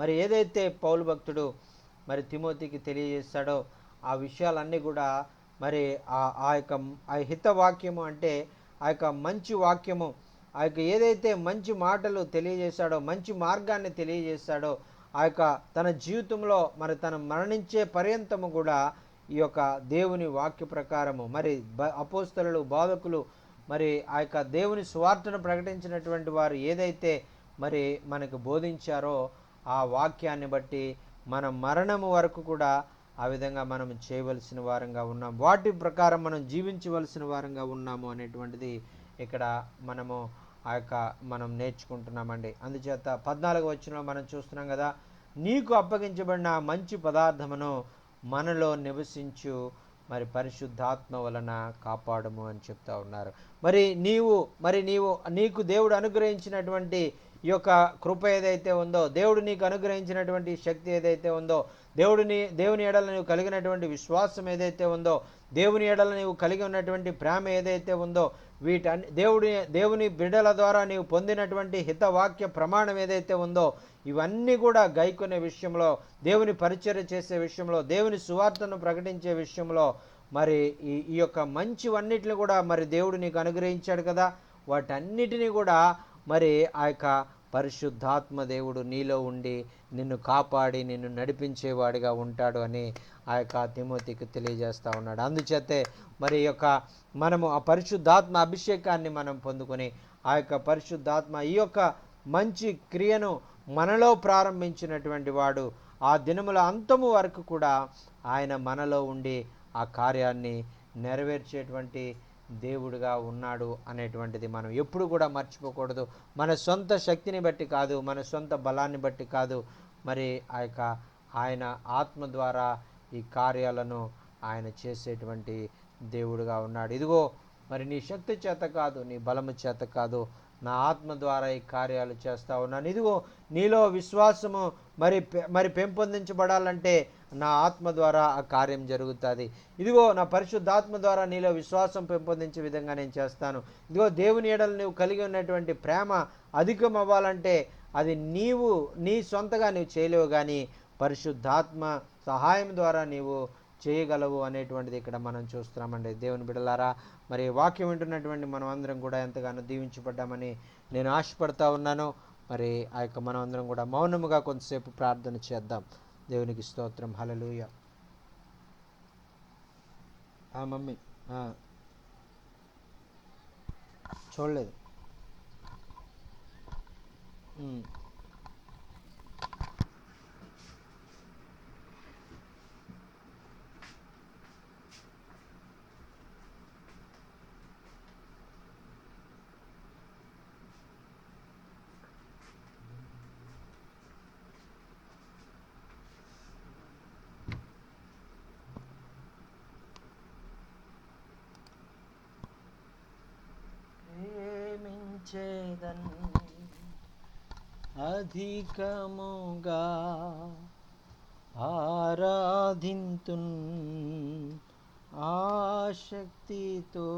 [SPEAKER 1] మరి ఏదైతే పౌలు భక్తుడు మరి తిమోతికి తెలియజేస్తాడో ఆ విషయాలన్నీ కూడా మరి ఆ యొక్క హితవాక్యము అంటే ఆ యొక్క మంచి వాక్యము, ఆ యొక్క ఏదైతే మంచి మాటలు తెలియజేశాడో, మంచి మార్గాన్ని తెలియజేశాడో, ఆ యొక్క తన జీవితంలో మరి తను మరణించే పర్యంతము కూడా ఈ యొక్క దేవుని వాక్య ప్రకారము మరి అపోస్తలులు, బోధకులు మరి ఆ యొక్క దేవుని సువార్తను ప్రకటించినటువంటి వారు ఏదైతే మరి మనకు బోధించారో ఆ వాక్యాన్ని బట్టి మన మరణము వరకు కూడా ఆ విధంగా మనం చేయవలసిన వారంగా ఉన్నాం, వాటి ప్రకారం మనం జీవించవలసిన వారంగా ఉన్నాము అనేటువంటిది ఇక్కడ మనము మనం నేర్చుకుంటున్నామండి. అందుచేత 14వ వచనంలో మనం చూస్తున్నాం కదా, నీకు అప్పగించబడిన మంచి పదార్థమును మనలో నివసించు మరి పరిశుద్ధాత్మ వలన కాపాడము అని చెప్తా ఉన్నారు. నీకు దేవుడు అనుగ్రహించినటువంటి ఈ యొక్క కృప ఏదైతే ఉందో, దేవుడు నీకు అనుగ్రహించినటువంటి శక్తి ఏదైతే ఉందో, దేవుని ఎడల నీవు కలిగినటువంటి విశ్వాసం ఏదైతే ఉందో, దేవుని ఎడల నీవు కలిగి ఉన్నటువంటి ప్రేమ ఏదైతే ఉందో, దేవుని బిడ్డల ద్వారా నీవు పొందినటువంటి హితవాక్య ప్రమాణం ఏదైతే ఉందో, ఇవన్నీ కూడా గైకొనే విషయంలో, దేవుని పరిచర్య చేసే విషయంలో, దేవుని సువార్తను ప్రకటించే విషయంలో మరి ఈ యొక్క మంచివన్నిటిని కూడా మరి దేవుడు నీకు అనుగ్రహించాడు కదా, వాటన్నిటినీ కూడా మరి ఆ యొక్క పరిశుద్ధాత్మ దేవుడు నీలో ఉండి నిన్ను కాపాడి నిన్ను నడిపించేవాడిగా ఉంటాడు అని ఆ యొక్క తిమోతికి తెలియజేస్తూ ఉన్నాడు. అందుచేతే మరి మనము ఆ పరిశుద్ధాత్మ అభిషేకాన్ని మనం పొందుకొని ఆ యొక్క పరిశుద్ధాత్మ ఈ యొక్క మంచి క్రియను మనలో ప్రారంభించినటువంటి వాడు ఆ దినముల అంతము వరకు కూడా ఆయన మనలో ఉండి ఆ కార్యాన్ని నెరవేర్చేటువంటి దేవుడుగా ఉన్నాడు అనేటువంటిది మనం ఎప్పుడు కూడా మర్చిపోకూడదు. మన సొంత శక్తిని బట్టి కాదు, మన సొంత బలాన్ని బట్టి కాదు, మరి ఆయన ఆత్మ ద్వారా ఈ కార్యాలను ఆయన చేసేటువంటి దేవుడుగా ఉన్నాడు. ఇదిగో మరి నీ శక్తి చేత కాదు, నీ బలము చేత కాదు, నా ఆత్మ ద్వారా ఈ కార్యాలు చేస్తూ ఉన్నాను. ఇదిగో నీలో విశ్వాసము మరి పెంపొందించబడాలంటే నా ఆత్మ ద్వారా ఆ కార్యం జరుగుతుంది. ఇదిగో నా పరిశుద్ధాత్మ ద్వారా నీలో విశ్వాసం పెంపొందించే విధంగా నేను చేస్తాను. ఇదిగో దేవుని ఎడల నువ్వు కలిగి ఉన్నటువంటి ప్రేమ అధికం అవ్వాలంటే అది నీ సొంతగా నీవు చేయలేవు, కానీ పరిశుద్ధాత్మ సహాయం ద్వారా నీవు చేయగలవు అనేటువంటిది ఇక్కడ మనం చూస్తున్నామండి. దేవుని బిడ్డలారా, మరి వాక్యం వింటున్నటువంటి మనం అందరం కూడా ఎంతగానో దీవించబడ్డామని నేను ఆశపడతా ఉన్నాను. మరి ఆ యొక్క మనం అందరం కూడా మౌనముగా కొంతసేపు ప్రార్థన చేద్దాం. దేవునికి స్తోత్రం. హల్లెలూయా. మమ్మీ చూడలేదు. చేదన్ అధికముగా ఆరాధింతున్ ఆశక్తితో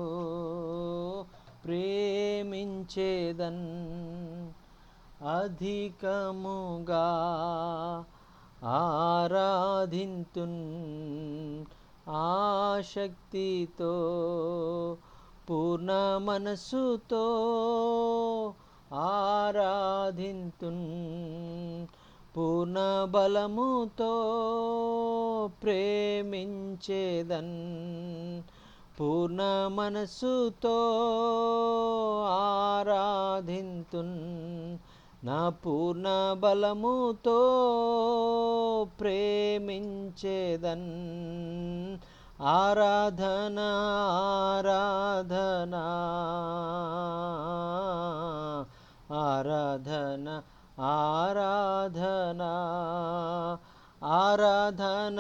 [SPEAKER 1] ప్రేమించేదన్ అధికముగా ఆరాధింతున్ ఆశక్తితో పూర్ణ మనసుతో ఆరాధింతున్ పూర్ణ బలముతో ప్రేమించేదన్ పూర్ణ మనసుతో ఆరాధింతున్ నా పూర్ణ బలముతో ప్రేమించేదన్ ఆరాధన ఆరాధన ఆరాధన ఆరాధన ఆరాధన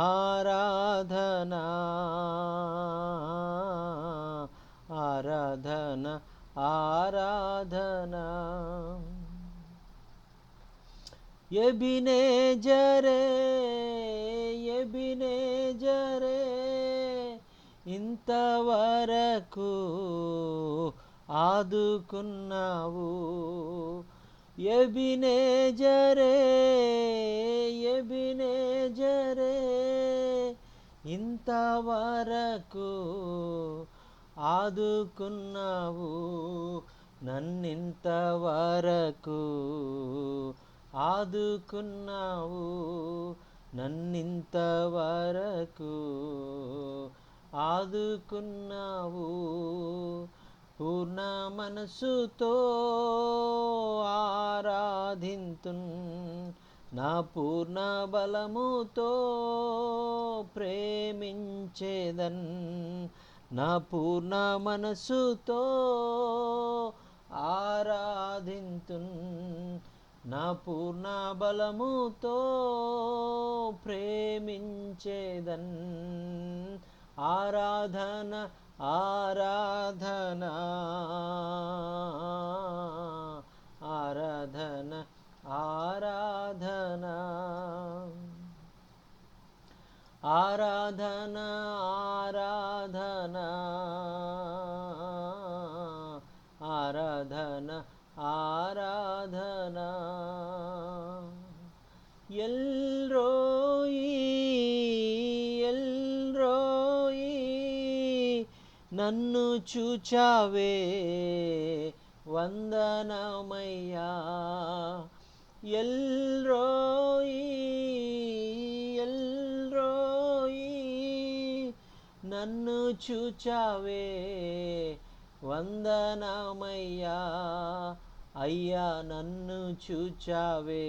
[SPEAKER 1] ఆరాధన ఆరాధన ఆరాధన ఎబినేజరే ఎబినేజరే ఇంతవరకు ఆదుకున్నావు ఎబినేజరే ఎబినేజరే ఇంతవరకు ఆదుకున్నావు నన్నింతవరకు ఆదుకున్నావు నన్నింతవరకు ఆదుకున్నావు పూర్ణ మనసుతో ఆరాధింతున్ నా పూర్ణ బలముతో ప్రేమించేదన్, నా పూర్ణ మనసుతో ఆరాధింతున్, నా పూర్ణ బలముతో ప్రేమించేదన్. ఆరాధన ఆరాధన ఆరాధన ఆరాధన ఆరాధన ఆరాధన ఆరాధన ఆరాధన. ఎల్రోయి ఎల్రోయి నన్ను చూచావే వందనమయ్యా. ఎల్రోయి ఎల్రోయి నన్ను చూచావే వందనమయ్యా. అయ్యా నన్ను చూచావే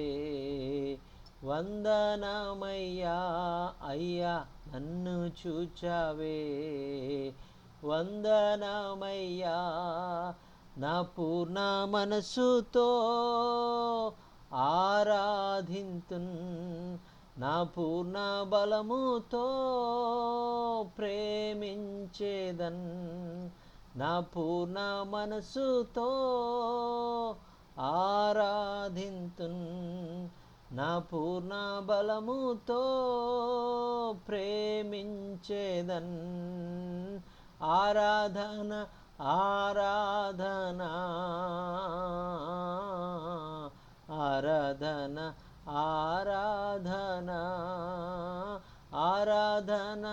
[SPEAKER 1] వందనమయ్యా. అయ్యా నన్ను చూచావే వందనమయ్యా. నా పూర్ణ మనసుతో ఆరాధింతున్, నా పూర్ణ బలముతో ప్రేమించేదన్, నా పూర్ణ మనసుతో ఆరాధింతున్, నా పూర్ణ బలముతో ప్రేమించేదన్. ఆరాధన ఆరాధన ఆరాధన ఆరాధన ఆరాధన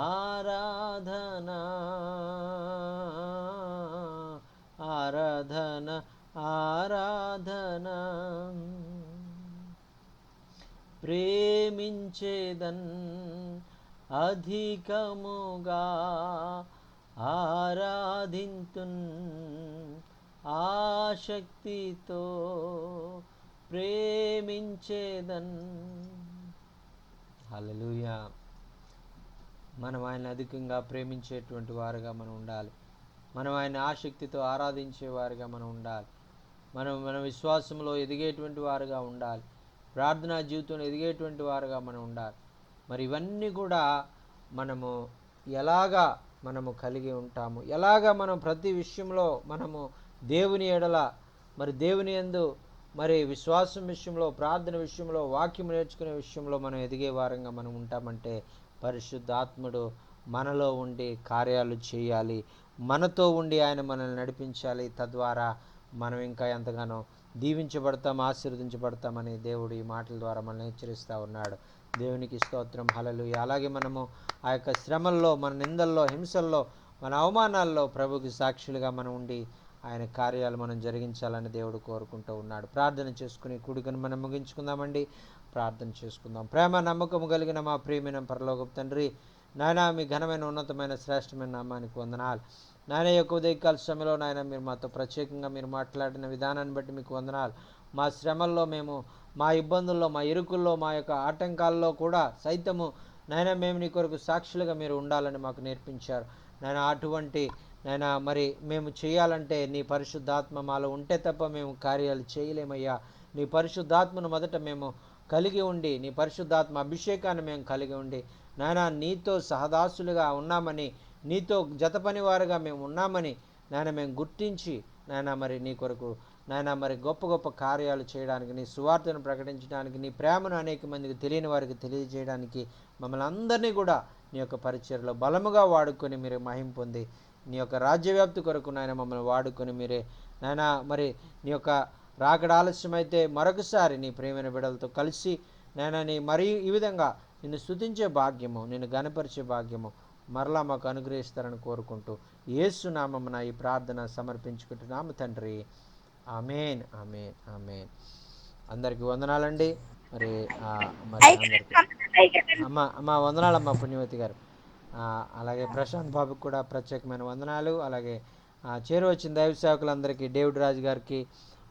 [SPEAKER 1] ఆరాధన ఆరాధన ఆరాధన. ప్రేమించేదన్ అధికముగా ఆరాధింతున్, ఆసక్తితో ప్రేమించేదన్. హల్లెలూయా. మనం ఆయన అధికంగా ప్రేమించేటువంటి వారుగా మనం ఉండాలి. మనం ఆయన ఆసక్తితో ఆరాధించే వారుగా మనం ఉండాలి. మన విశ్వాసంలో ఎదిగేటువంటి వారుగా ఉండాలి. ప్రార్థనా జీవితంలో ఎదిగేటువంటి వారుగా మనం ఉండాలి. మరి ఇవన్నీ కూడా మనము ఎలాగా మనము కలిగి ఉంటాము, ఎలాగా మనం ప్రతి విషయంలో మనము దేవుని ఎడల, మరి దేవుని యందు, మరి విశ్వాసం విషయంలో, ప్రార్థన విషయంలో, వాక్యం నేర్చుకునే విషయంలో మనం ఎదిగే వారంగా మనం ఉంటామంటే పరిశుద్ధాత్ముడు మనలో ఉండి కార్యాలు చేయాలి, మనతో ఉండి ఆయన మనల్ని నడిపించాలి. తద్వారా మనం ఇంకా ఎంతగానో దీవించబడతాం, ఆశీర్వదించబడతామని దేవుడు ఈ మాటల ద్వారా మనల్ని హెచ్చరిస్తూ ఉన్నాడు. దేవునికి స్తోత్రం. హల్లెలూయా. అలాగే మనము ఆ యొక్క శ్రమల్లో, మన నిందల్లో, హింసల్లో, మన అవమానాల్లో ప్రభుకి సాక్షులుగా మనం ఉండి ఆయన కార్యాలు మనం జరిగించాలని దేవుడు కోరుకుంటూ ఉన్నాడు. ప్రార్థన చేసుకుని కూడికను మనం ముగించుకుందామండి. ప్రార్థన చేసుకుందాం. ప్రేమ నమ్మకము కలిగిన మా ప్రియమైన పరలోకపు తండ్రి, నాయన మీ ఘనమైన ఉన్నతమైన శ్రేష్టమైన నామానికి వందనాలు. నాయన యొక్క ఉదయకాల సమయంలో నాయన మీరు మాతో ప్రత్యేకంగా మీరు మాట్లాడిన విధానాన్ని బట్టి మీకు వందనాలు. మా శ్రమల్లో మేము, మా ఇబ్బందుల్లో, మా ఇరుకుల్లో, మా యొక్క ఆటంకాల్లో కూడా సైతము నాయన మేము నీ కొరకు సాక్షులుగా మీరు ఉండాలని మాకు నేర్పించారు. నాయన అటువంటి నాయన మరి మేము చేయాలంటే నీ పరిశుద్ధాత్మ మాలో ఉంటే తప్ప మేము కార్యాలు చేయలేమయ్యా. నీ పరిశుద్ధాత్మను మొదట మేము కలిగి ఉండి, నీ పరిశుద్ధాత్మ అభిషేకాన్ని మేము కలిగి ఉండి నాయన నీతో సహదాసులుగా ఉన్నామని, నీతో జత పనివారుగా మేము ఉన్నామని నాయన మేము గుర్తించి నాయన మరి నీ కొరకు నాయన మరి గొప్ప గొప్ప కార్యాలు చేయడానికి, నీ సువార్తను ప్రకటించడానికి, నీ ప్రేమను అనేక మందికి తెలియని వారికి తెలియజేయడానికి మమ్మల్ని అందరినీ కూడా నీ యొక్క పరిచర్లో బలముగా వాడుకొని మీరే మహిమ పొంది నీ యొక్క రాజ్యవ్యాప్తి కొరకు నాయన మమ్మల్ని వాడుకొని మీరే నాయన మరి నీ యొక్క రాకడ ఆలస్యమైతే మరొకసారి నీ ప్రేమైన బిడ్డలతో కలిసి నాయన నీ మరీ ఈ విధంగా నిన్ను స్తుతించే భాగ్యము, నిన్ను గణపరిచే భాగ్యము మరలా మాకు అనుగ్రహిస్తారని కోరుకుంటూ యేసు నామమున ఈ ప్రార్థన సమర్పించుకుంటున్నాము తండ్రి. ఆమేన్ ఆమేన్ ఆమేన్. అందరికీ వందనాలండి. మరి అందరికీ అమ్మ వందనాలమ్మ పుణ్యవతి గారు. అలాగే ప్రశాంత్ బాబుకి కూడా ప్రత్యేకమైన వందనాలు. అలాగే చేరువచ్చిన దైవ సేవకులందరికీ, డేవిడ్ రాజు గారికి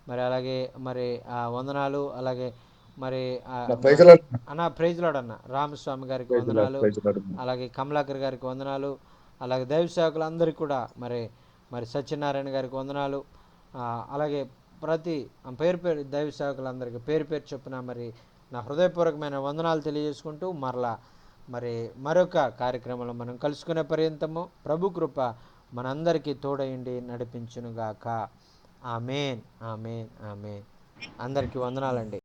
[SPEAKER 1] మరి అలాగే మరి వందనాలు. అలాగే మరి
[SPEAKER 2] ప్రైజ్లాడ్
[SPEAKER 1] అన్న ప్రైజ్ లాడ్ అన్న రామస్వామి గారికి
[SPEAKER 2] ప్రైజ్లాడ్
[SPEAKER 1] వందనాలు,
[SPEAKER 2] ప్రైజ్లాడ్.
[SPEAKER 1] అలాగే కమలాకర్ గారికి వందనాలు, అలాగే దైవ సేవకులందరికీ కూడా మరి మరి సత్యనారాయణ గారికి వందనాలు. అలాగే ప్రతి దైవ సేవకులందరికీ పేరు పేరు చొప్పున మరి నా హృదయపూర్వకమైన వందనాలు తెలియజేసుకుంటూ మరలా మరి మరొక కార్యక్రమంలో మనం కలుసుకునే పర్యంతము ప్రభు కృప మనందరికీ తోడయండి నడిపించునుగాక. Amen amen amen. అందరికీ వందనాలండి.